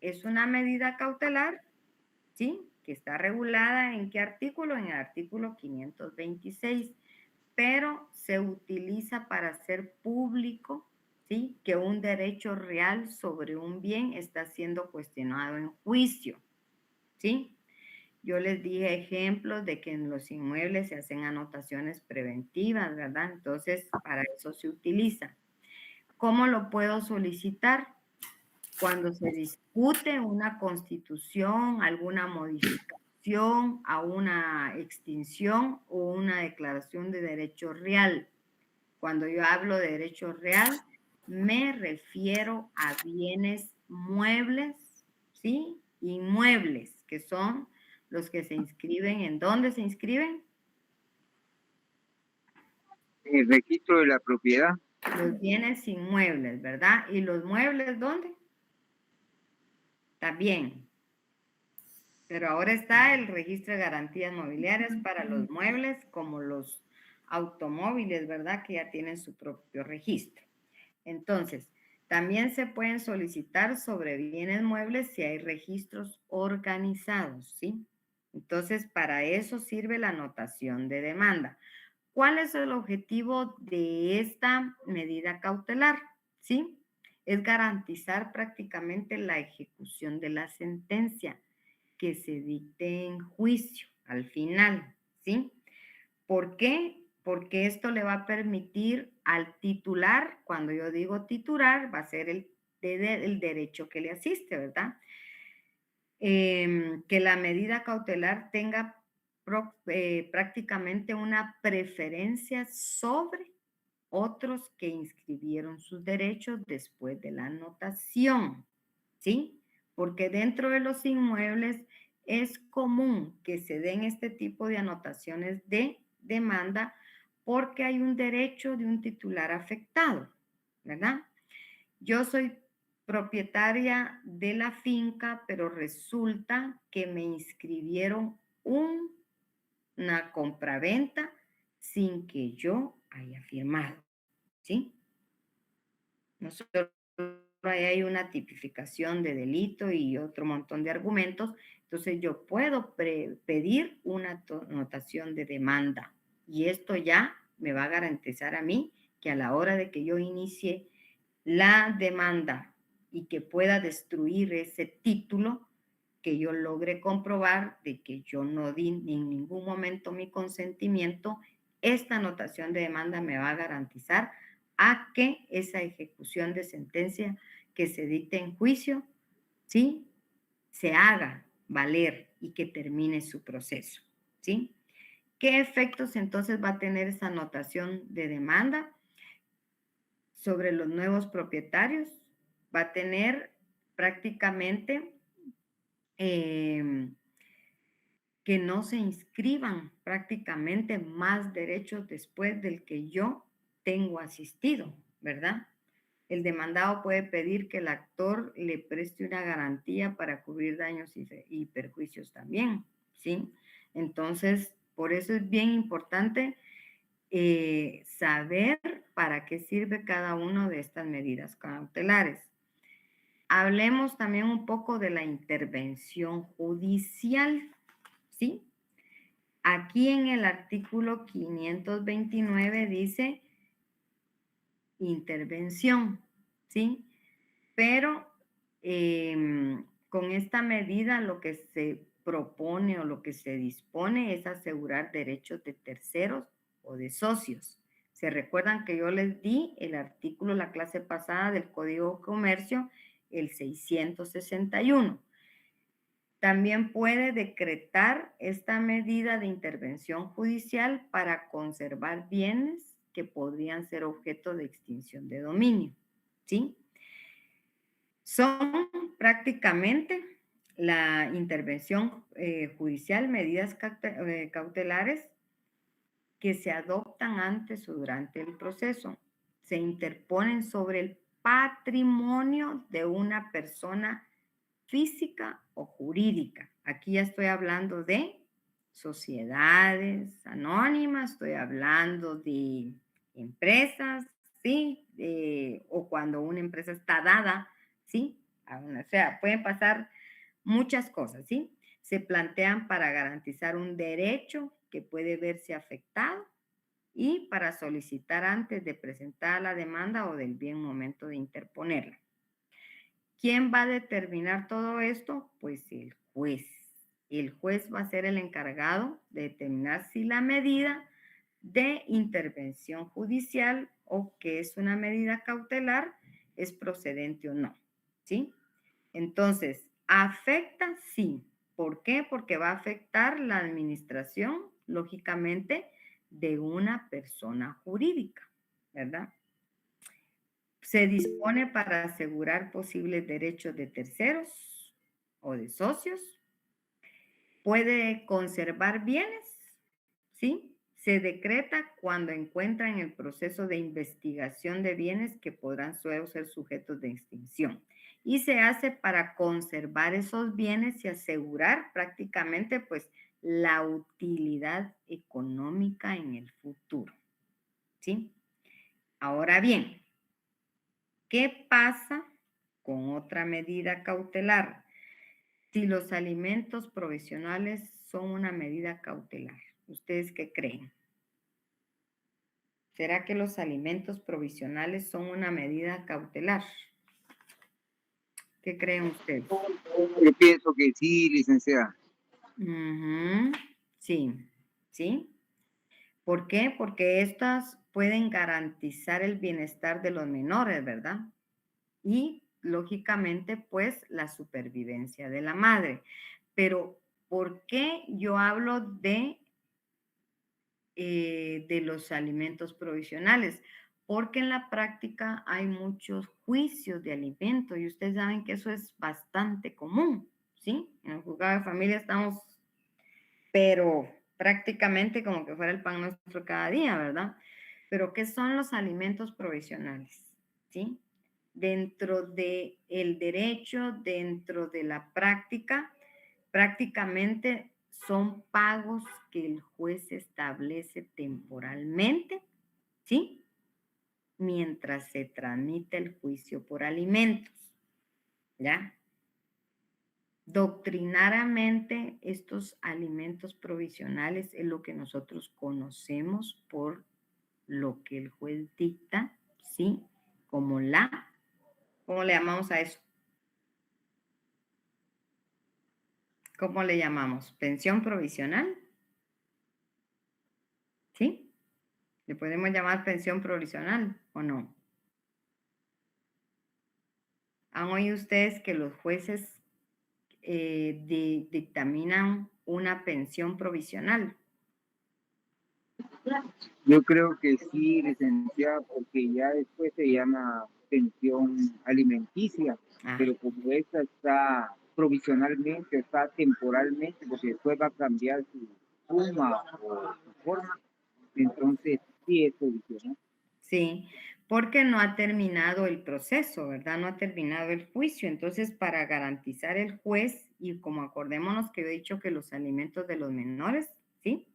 es una medida cautelar, ¿sí? Que está regulada ¿en qué artículo? En el artículo 526, pero se utiliza para hacer público, ¿sí? Que un derecho real sobre un bien está siendo cuestionado en juicio, ¿sí? Yo les dije ejemplos de que en los inmuebles se hacen anotaciones preventivas, ¿verdad? Entonces, para eso se utiliza. ¿Cómo lo puedo solicitar? Cuando se discute una constitución, alguna modificación a una extinción o una declaración de derecho real. Cuando yo hablo de derecho real, me refiero a bienes muebles, ¿sí? Inmuebles, que son los que se inscriben. ¿En dónde se inscriben? El registro de la propiedad. Los bienes inmuebles, ¿verdad? ¿Y los muebles dónde? También. Pero ahora está el registro de garantías mobiliarias para los muebles como los automóviles, ¿verdad? Que ya tienen su propio registro. Entonces, también se pueden solicitar sobre bienes muebles si hay registros organizados, ¿sí? Entonces, para eso sirve la anotación de demanda. ¿Cuál es el objetivo de esta medida cautelar? ¿Sí? Es garantizar prácticamente la ejecución de la sentencia que se dicte en juicio al final, ¿sí? ¿Por qué? Porque esto le va a permitir al titular, cuando yo digo titular, va a ser el derecho que le asiste, ¿verdad? Que la medida cautelar tenga prácticamente una preferencia sobre otros que inscribieron sus derechos después de la anotación, ¿sí? Porque dentro de los inmuebles es común que se den este tipo de anotaciones de demanda porque hay un derecho de un titular afectado, ¿verdad? Yo soy propietaria de la finca, pero resulta que me inscribieron una compraventa sin que yo haya firmado, ¿sí? No solo ahí hay una tipificación de delito y otro montón de argumentos, entonces yo puedo pedir una anotación de demanda y esto ya me va a garantizar a mí que a la hora de que yo inicie la demanda y que pueda destruir ese título, que yo logre comprobar de que yo no di en ningún momento mi consentimiento, esta anotación de demanda me va a garantizar a que esa ejecución de sentencia que se dicte en juicio, ¿sí? Se haga valer y que termine su proceso, ¿sí? ¿Qué efectos entonces va a tener esa anotación de demanda sobre los nuevos propietarios? Va a tener prácticamente que no se inscriban prácticamente más derechos después del que yo tengo asistido, ¿verdad? El demandado puede pedir que el actor le preste una garantía para cubrir daños y perjuicios también, ¿sí? Entonces, por eso es bien importante saber para qué sirve cada una de estas medidas cautelares. Hablemos también un poco de la intervención judicial, ¿sí? Aquí en el artículo 529 dice intervención, ¿sí? Pero con esta medida lo que se propone o lo que se dispone es asegurar derechos de terceros o de socios. ¿Se recuerdan que yo les di el artículo la clase pasada del Código de Comercio, el 661? También puede decretar esta medida de intervención judicial para conservar bienes que podrían ser objeto de extinción de dominio, ¿sí? Son prácticamente la intervención judicial, medidas cautelares que se adoptan antes o durante el proceso. Se interponen sobre el patrimonio de una persona física o jurídica. Aquí ya estoy hablando de sociedades anónimas, estoy hablando de empresas, ¿sí? O cuando una empresa está dada, ¿sí? O sea, pueden pasar muchas cosas, ¿sí? Se plantean para garantizar un derecho que puede verse afectado y para solicitar antes de presentar la demanda o del bien momento de interponerla. ¿Quién va a determinar todo esto? Pues el juez. El juez va a ser el encargado de determinar si la medida de intervención judicial o que es una medida cautelar es procedente o no, ¿sí? Entonces, ¿afecta? Sí. ¿Por qué? Porque va a afectar la administración, lógicamente, de una persona jurídica, ¿verdad? Se dispone para asegurar posibles derechos de terceros o de socios. Puede conservar bienes, ¿sí? Se decreta cuando encuentra en el proceso de investigación de bienes que podrán ser sujetos de extinción. Y se hace para conservar esos bienes y asegurar prácticamente pues la utilidad económica en el futuro, ¿sí? Ahora bien, ¿qué pasa con otra medida cautelar? Si los alimentos provisionales son una medida cautelar, ¿ustedes qué creen? ¿Será que los alimentos provisionales son una medida cautelar? ¿Qué creen ustedes? Yo pienso que sí, licenciada. Sí, ¿sí? ¿Por qué? Porque estas pueden garantizar el bienestar de los menores, ¿verdad? Y, lógicamente, pues, la supervivencia de la madre. Pero, ¿por qué yo hablo de los alimentos provisionales? Porque en la práctica hay muchos juicios de alimentos y ustedes saben que eso es bastante común, ¿sí? En el juzgado de familia estamos, pero prácticamente como que fuera el pan nuestro cada día, ¿verdad? Pero ¿qué son los alimentos provisionales? ¿Sí? Dentro del derecho, dentro de la práctica, prácticamente son pagos que el juez establece temporalmente, ¿sí? Mientras se tramita el juicio por alimentos, ¿ya? Doctrinariamente, estos alimentos provisionales es lo que nosotros conocemos por lo que el juez dicta, ¿sí? Como ¿cómo le llamamos a eso? ¿Cómo le llamamos? ¿Pensión provisional? ¿Sí? ¿Le podemos llamar pensión provisional o no? ¿Han oído ustedes que los jueces dictaminan una pensión provisional? Yo creo que sí, licenciada, porque ya después se llama pensión alimenticia, Ah, pero como esta está provisionalmente, está temporalmente, porque después va a cambiar su suma o su forma, entonces sí es provisional. sí, porque no ha terminado el proceso, ¿verdad? No ha terminado el juicio. Entonces, para garantizar el juez, y como acordémonos que yo he dicho que los alimentos de los menores, ¿sí?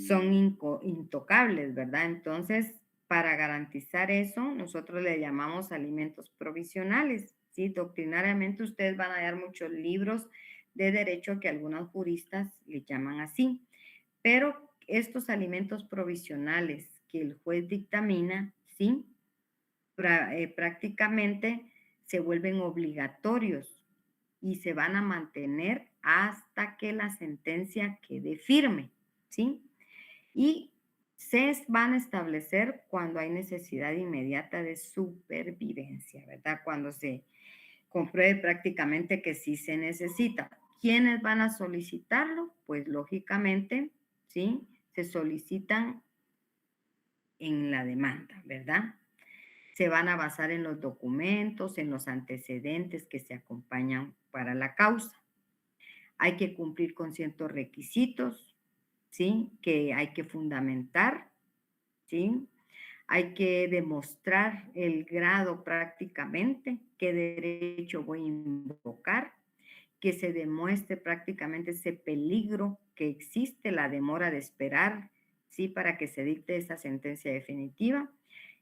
Son intocables, ¿verdad? Entonces, para garantizar eso, nosotros le llamamos alimentos provisionales, ¿sí? Doctrinariamente ustedes van a hallar muchos libros de derecho que algunos juristas le llaman así, pero estos alimentos provisionales que el juez dictamina, ¿sí? Prácticamente se vuelven obligatorios y se van a mantener hasta que la sentencia quede firme, ¿sí? Y se van a establecer cuando hay necesidad inmediata de supervivencia, ¿verdad? Cuando se compruebe prácticamente que sí se necesita. ¿Quiénes van a solicitarlo? Pues lógicamente, ¿sí? Se solicitan en la demanda, ¿verdad? Se van a basar en los documentos, en los antecedentes que se acompañan para la causa. Hay que cumplir con ciertos requisitos, ¿sí? Que hay que fundamentar, ¿sí? Hay que demostrar el grado prácticamente, qué derecho voy a invocar que se demuestre prácticamente ese peligro que existe, la demora de esperar, ¿sí? Para que se dicte esa sentencia definitiva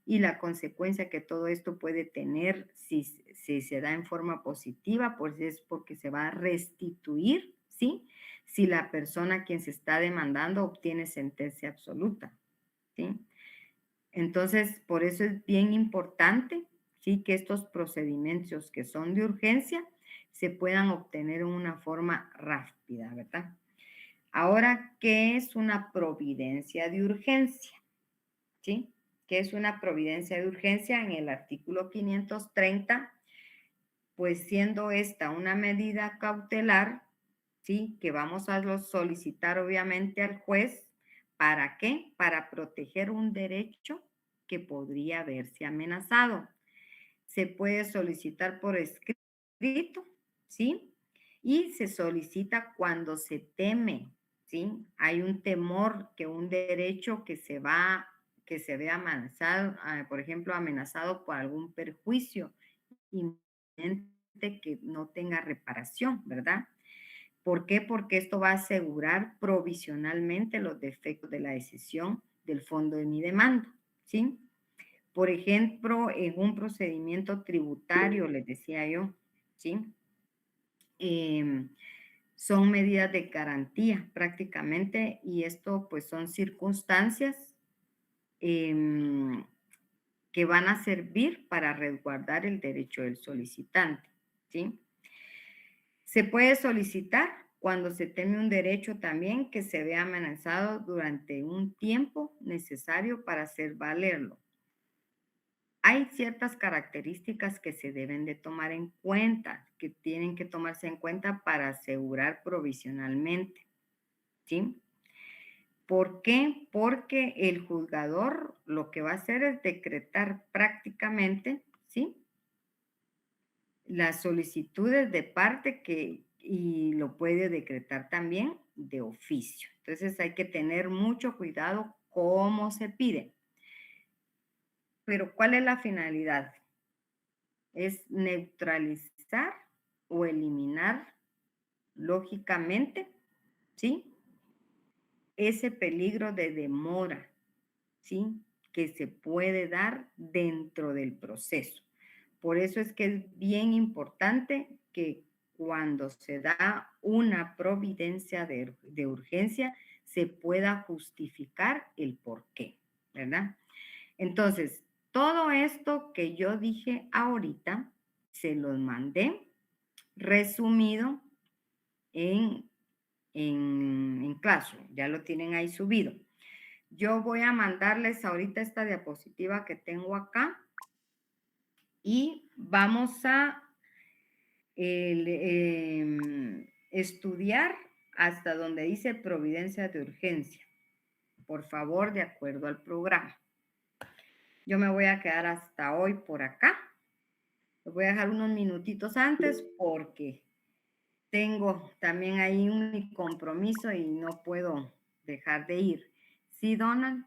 y la consecuencia que todo esto puede tener si se da en forma positiva, pues es porque se va a restituir, ¿sí? Si la persona a quien se está demandando obtiene sentencia absoluta, ¿sí? Entonces, por eso es bien importante, ¿sí? Que estos procedimientos que son de urgencia se puedan obtener en una forma rápida, ¿verdad? Ahora, ¿qué es una providencia de urgencia? ¿Sí? ¿Qué es una providencia de urgencia? En el artículo 530, pues siendo esta una medida cautelar, ¿sí? Que vamos a solicitar obviamente al juez. ¿Para qué? Para proteger un derecho que podría verse amenazado. Se puede solicitar por escrito, ¿sí? Y se solicita cuando se teme, ¿sí? Hay un temor que un derecho que se vea amenazado, por ejemplo, amenazado por algún perjuicio inminente que no tenga reparación, ¿verdad? ¿Por qué? Porque esto va a asegurar provisionalmente los defectos de la decisión del fondo de mi demanda, ¿sí? Por ejemplo, en un procedimiento tributario, les decía yo, ¿sí? Son medidas de garantía prácticamente y esto pues son circunstancias que van a servir para resguardar el derecho del solicitante, ¿sí? Se puede solicitar cuando se teme un derecho también que se vea amenazado durante un tiempo necesario para hacer valerlo. Hay ciertas características que se deben de tomar en cuenta, que tienen que tomarse en cuenta para asegurar provisionalmente, ¿sí? ¿Por qué? Porque el juzgador lo que va a hacer es decretar prácticamente, ¿sí? Las solicitudes de parte y lo puede decretar también de oficio. Entonces hay que tener mucho cuidado cómo se pide. Pero ¿cuál es la finalidad? Es neutralizar o eliminar lógicamente, ¿sí? Ese peligro de demora, ¿sí? Que se puede dar dentro del proceso. Por eso es que es bien importante que cuando se da una providencia de urgencia se pueda justificar el por qué, ¿verdad? Entonces, todo esto que yo dije ahorita, se los mandé resumido en Classroom. Ya lo tienen ahí subido. Yo voy a mandarles ahorita esta diapositiva que tengo acá y vamos a estudiar hasta donde dice providencia de urgencia. Por favor, de acuerdo al programa. Yo me voy a quedar hasta hoy por acá. Les voy a dejar unos minutitos antes porque tengo también ahí un compromiso y no puedo dejar de ir. ¿Sí, Donald?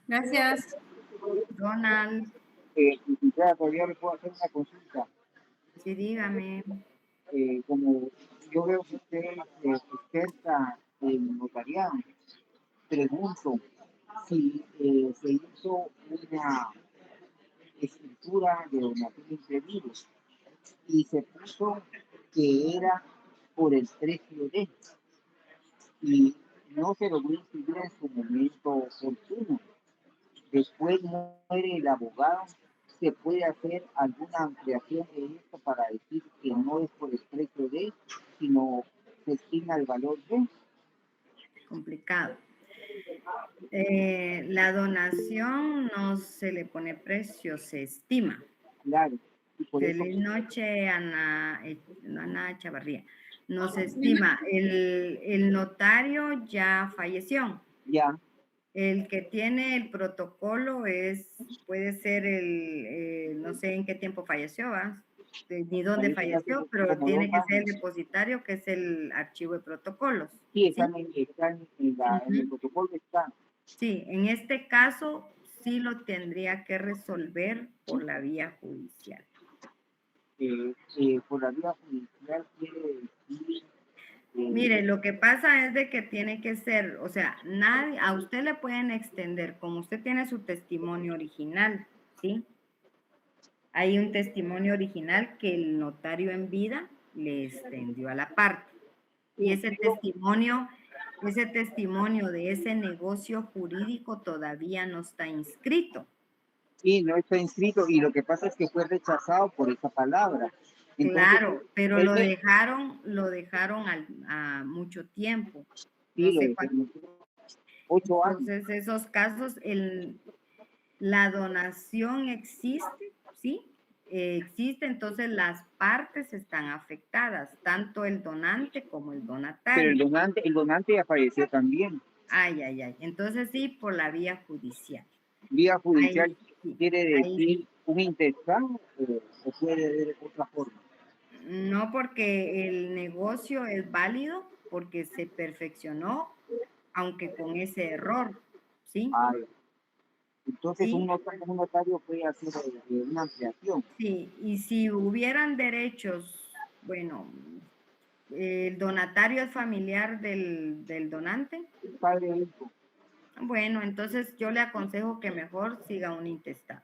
Gracias. Donald, Licenciada, todavía le puedo hacer una consulta. sí, dígame. Como yo veo que usted es experta en notariado, pregunto si se hizo una escritura de donación indebido y se puso que era por el precio de y no se logró inscribir en su momento oportuno. Después muere el abogado, se puede hacer alguna ampliación de esto para decir que no es por el precio de, sino se estima el valor de. Complicado. La donación no se le pone precio, se estima. Claro, y por eso Feliz noche, Ana Chavarría. No se estima. El notario ya falleció. ya El que tiene el protocolo puede ser no sé en qué tiempo falleció, ¿va? Ni dónde parece que hace falleció, pero como tiene 2 que ser el años. depositario, que es el archivo de protocolos. Sí, ¿Sí? en el protocolo está. Sí, en este caso sí lo tendría que resolver por la vía judicial. por la vía judicial quiere decir, Mire, lo que pasa es de que tiene que ser, o sea, nadie, a usted le pueden extender, como usted tiene su testimonio original, ¿sí? Hay un testimonio original que el notario en vida le extendió a la parte. Y ese testimonio de ese negocio jurídico todavía no está inscrito. sí, no está inscrito y lo que pasa es que fue rechazado por esa palabra. Entonces, Claro, pero él lo me, dejaron a mucho tiempo. No sí, lo sé de cuánto. 8 años, Entonces, esos casos, la donación existe, ¿sí? Existe, entonces las partes están afectadas, tanto el donante como el pero donatario. el donante ya falleció también. Ay, ay, ay. Entonces sí, por la vía judicial. Vía judicial Ahí sí, quiere ahí decir sí. un intestado o puede de otra forma. No porque el negocio es válido, porque se perfeccionó, aunque con ese error, ¿sí? Ah, entonces Sí, un notario puede hacer una ampliación. sí. Y si hubieran derechos, bueno, el donatario es familiar del donante. Padre e hijo. Bueno, entonces yo le aconsejo que mejor siga un intestado.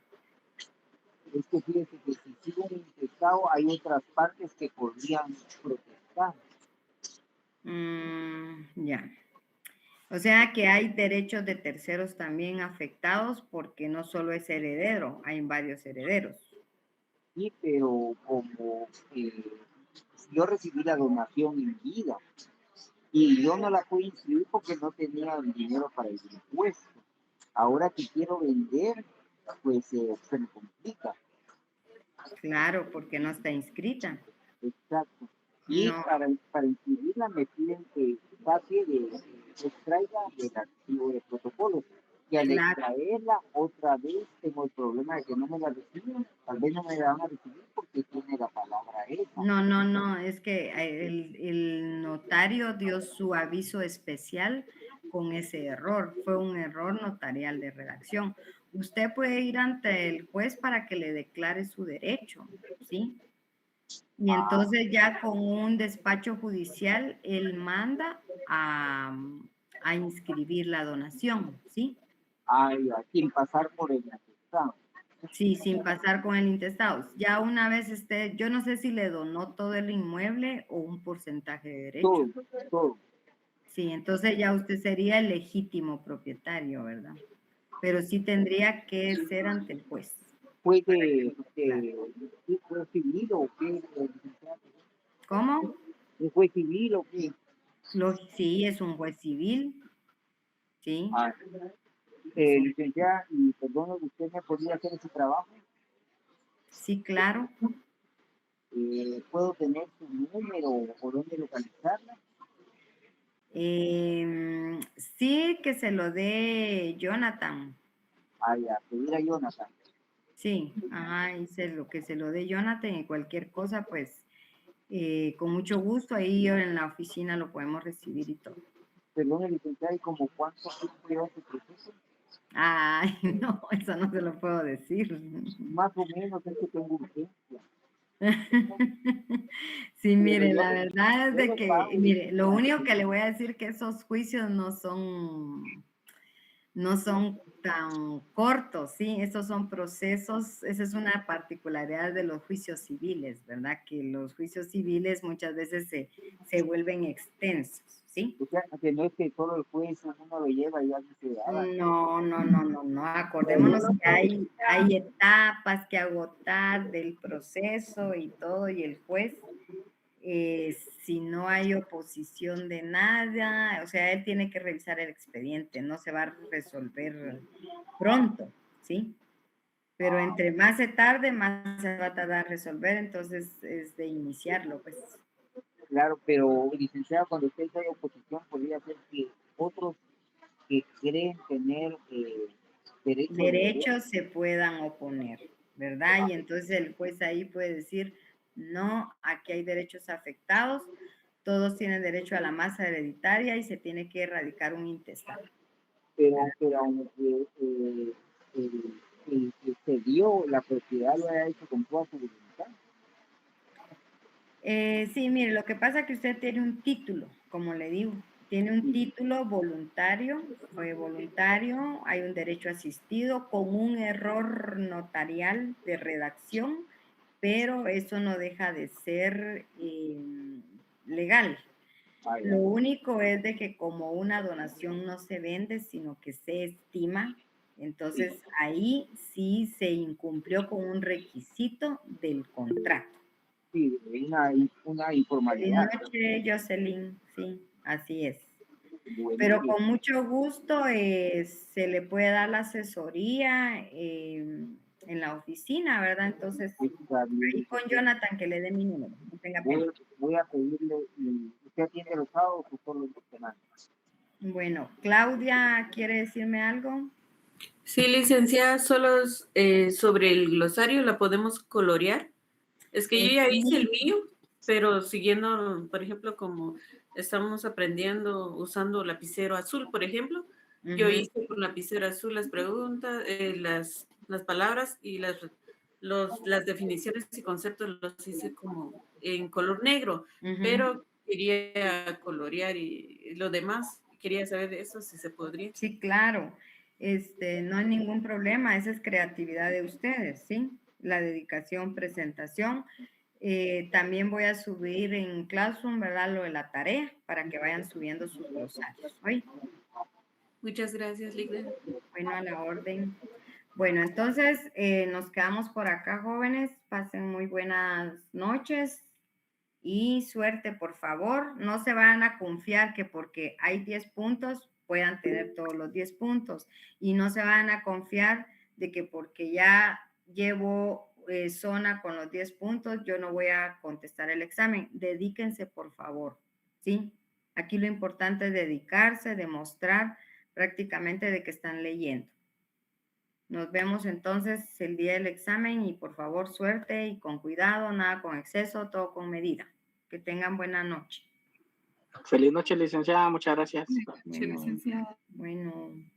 Es que fíjese que si sigue un intestado hay otras partes que podrían protestar. Ya. O sea que hay derechos de terceros también afectados porque no solo es heredero, hay varios herederos. Sí, pero como yo recibí la donación en vida y yo no la pude inscribir porque no tenía el dinero para el impuesto. Ahora que quiero vender, pues se me complica. Claro, porque no está inscrita. Exacto. Y No, para inscribirla me piden que saque extraiga del archivo de protocolos. Y al claro. extraerla otra vez tengo el problema de que no me la reciben. Tal vez no me la van a recibir porque tiene la palabra esa. No, no, no, es que el notario dio su aviso especial con ese error. Fue un error notarial de redacción. Usted puede ir ante el juez para que le declare su derecho, ¿sí? Y entonces ya con un despacho judicial, él manda a inscribir la donación, ¿sí? Ay, sin pasar por el atestado. Sí, sin pasar con el intestado. Ya una vez yo no sé si le donó todo el inmueble o un porcentaje de derecho. Todo, todo. Sí, entonces ya usted sería el legítimo propietario, ¿verdad? Pero sí tendría que ser ante el juez. ¿Fue Claro. fue civil o qué? ¿Cómo? ¿Fue civil o qué? Sí, es un juez civil, sí. Ah, licenciada, y perdón, ¿usted me podría hacer ese trabajo? Sí, claro. ¿Puedo tener su número o dónde localizarla? Sí, que se lo dé Jonathan. Ah, ya, pedir a Jonathan. Sí, ajá, que se lo dé Jonathan y cualquier cosa, pues con mucho gusto ahí en la oficina lo podemos recibir y todo. Perdón, licenciada, ¿y como cuánto tiempo lleva su proceso? Ay, no, eso no se lo puedo decir. Más o menos es que tengo urgencia. Sí, Pero mire, la verdad es yo de le que, pago, mire, lo licenciada. único que le voy a decir que esos juicios no son tan cortos, ¿sí? Esos son procesos, esa es una particularidad de los juicios civiles, ¿verdad? Que los juicios civiles muchas veces se vuelven extensos, ¿sí? O sea, que no es que solo el juez uno lo lleva y ya se haga. No, no, no, no, no. Acordémonos que hay etapas que agotar del proceso y todo, y el juez, si no hay oposición de nada, o sea, él tiene que revisar el expediente, no se va a resolver pronto, ¿sí? Pero entre más se tarde, más se va a tardar en resolver, entonces es de iniciarlo, pues. Claro, pero licenciada, cuando usted hay oposición, podría ser que otros que creen tener derecho de derecho. Derechos se puedan oponer, ¿verdad? Y entonces el juez ahí puede decir, no, aquí hay derechos afectados, todos tienen derecho a la masa hereditaria y se tiene que erradicar un intestado. Pero aunque el que se dio la propiedad lo haya hecho con toda su voluntad. Sí, mire, lo que pasa es que usted tiene un título, como le digo, tiene un título voluntario, fue voluntario, hay un derecho asistido con un error notarial de redacción, pero eso no deja de ser legal. Ah, ya. Lo único es de que como una donación no se vende, sino que se estima, entonces ahí sí se incumplió con un requisito del contrato. Sí, una Feliz informalidad. noche, Jocelyn. Sí, así es. Buenos Pero días. con mucho gusto se le puede dar la asesoría en la oficina, ¿verdad? Entonces, Está bien. ahí con Jonathan que le dé mi número. No tenga pena. Voy a pedirle, ¿usted atiende los sábados o solo los semanas? Bueno, Claudia, ¿quiere decirme algo? Sí, licenciada, solo sobre el glosario la podemos colorear. Es que yo ya hice el mío, pero siguiendo, por ejemplo, como estamos aprendiendo usando lapicero azul, por ejemplo, yo Ujú. hice con lapicero azul las preguntas, las palabras y las definiciones y conceptos los hice como en color negro, Ujú. pero quería colorear y lo demás, quería saber de eso si se podría. Sí, claro. No hay ningún problema, esa es creatividad de ustedes, ¿sí? La dedicación, presentación. También voy a subir en Classroom, ¿verdad? Lo de la tarea para que vayan subiendo sus glosarios. ¿Oí? Muchas gracias, Ligden. Bueno, a la orden. Bueno, entonces nos quedamos por acá, jóvenes. Pasen muy buenas noches y suerte, por favor. No se van a confiar que porque hay 10 puntos puedan tener todos los 10 puntos. Y no se van a confiar de que porque ya llevo zona con los 10 puntos, yo no voy a contestar el examen. Dedíquense, por favor. ¿Sí? Aquí lo importante es dedicarse, demostrar prácticamente de que están leyendo. Nos vemos entonces el día del examen y por favor suerte y con cuidado, nada con exceso, todo con medida. Que tengan buena noche. Feliz noche, licenciada. Muchas gracias. Bueno, bueno.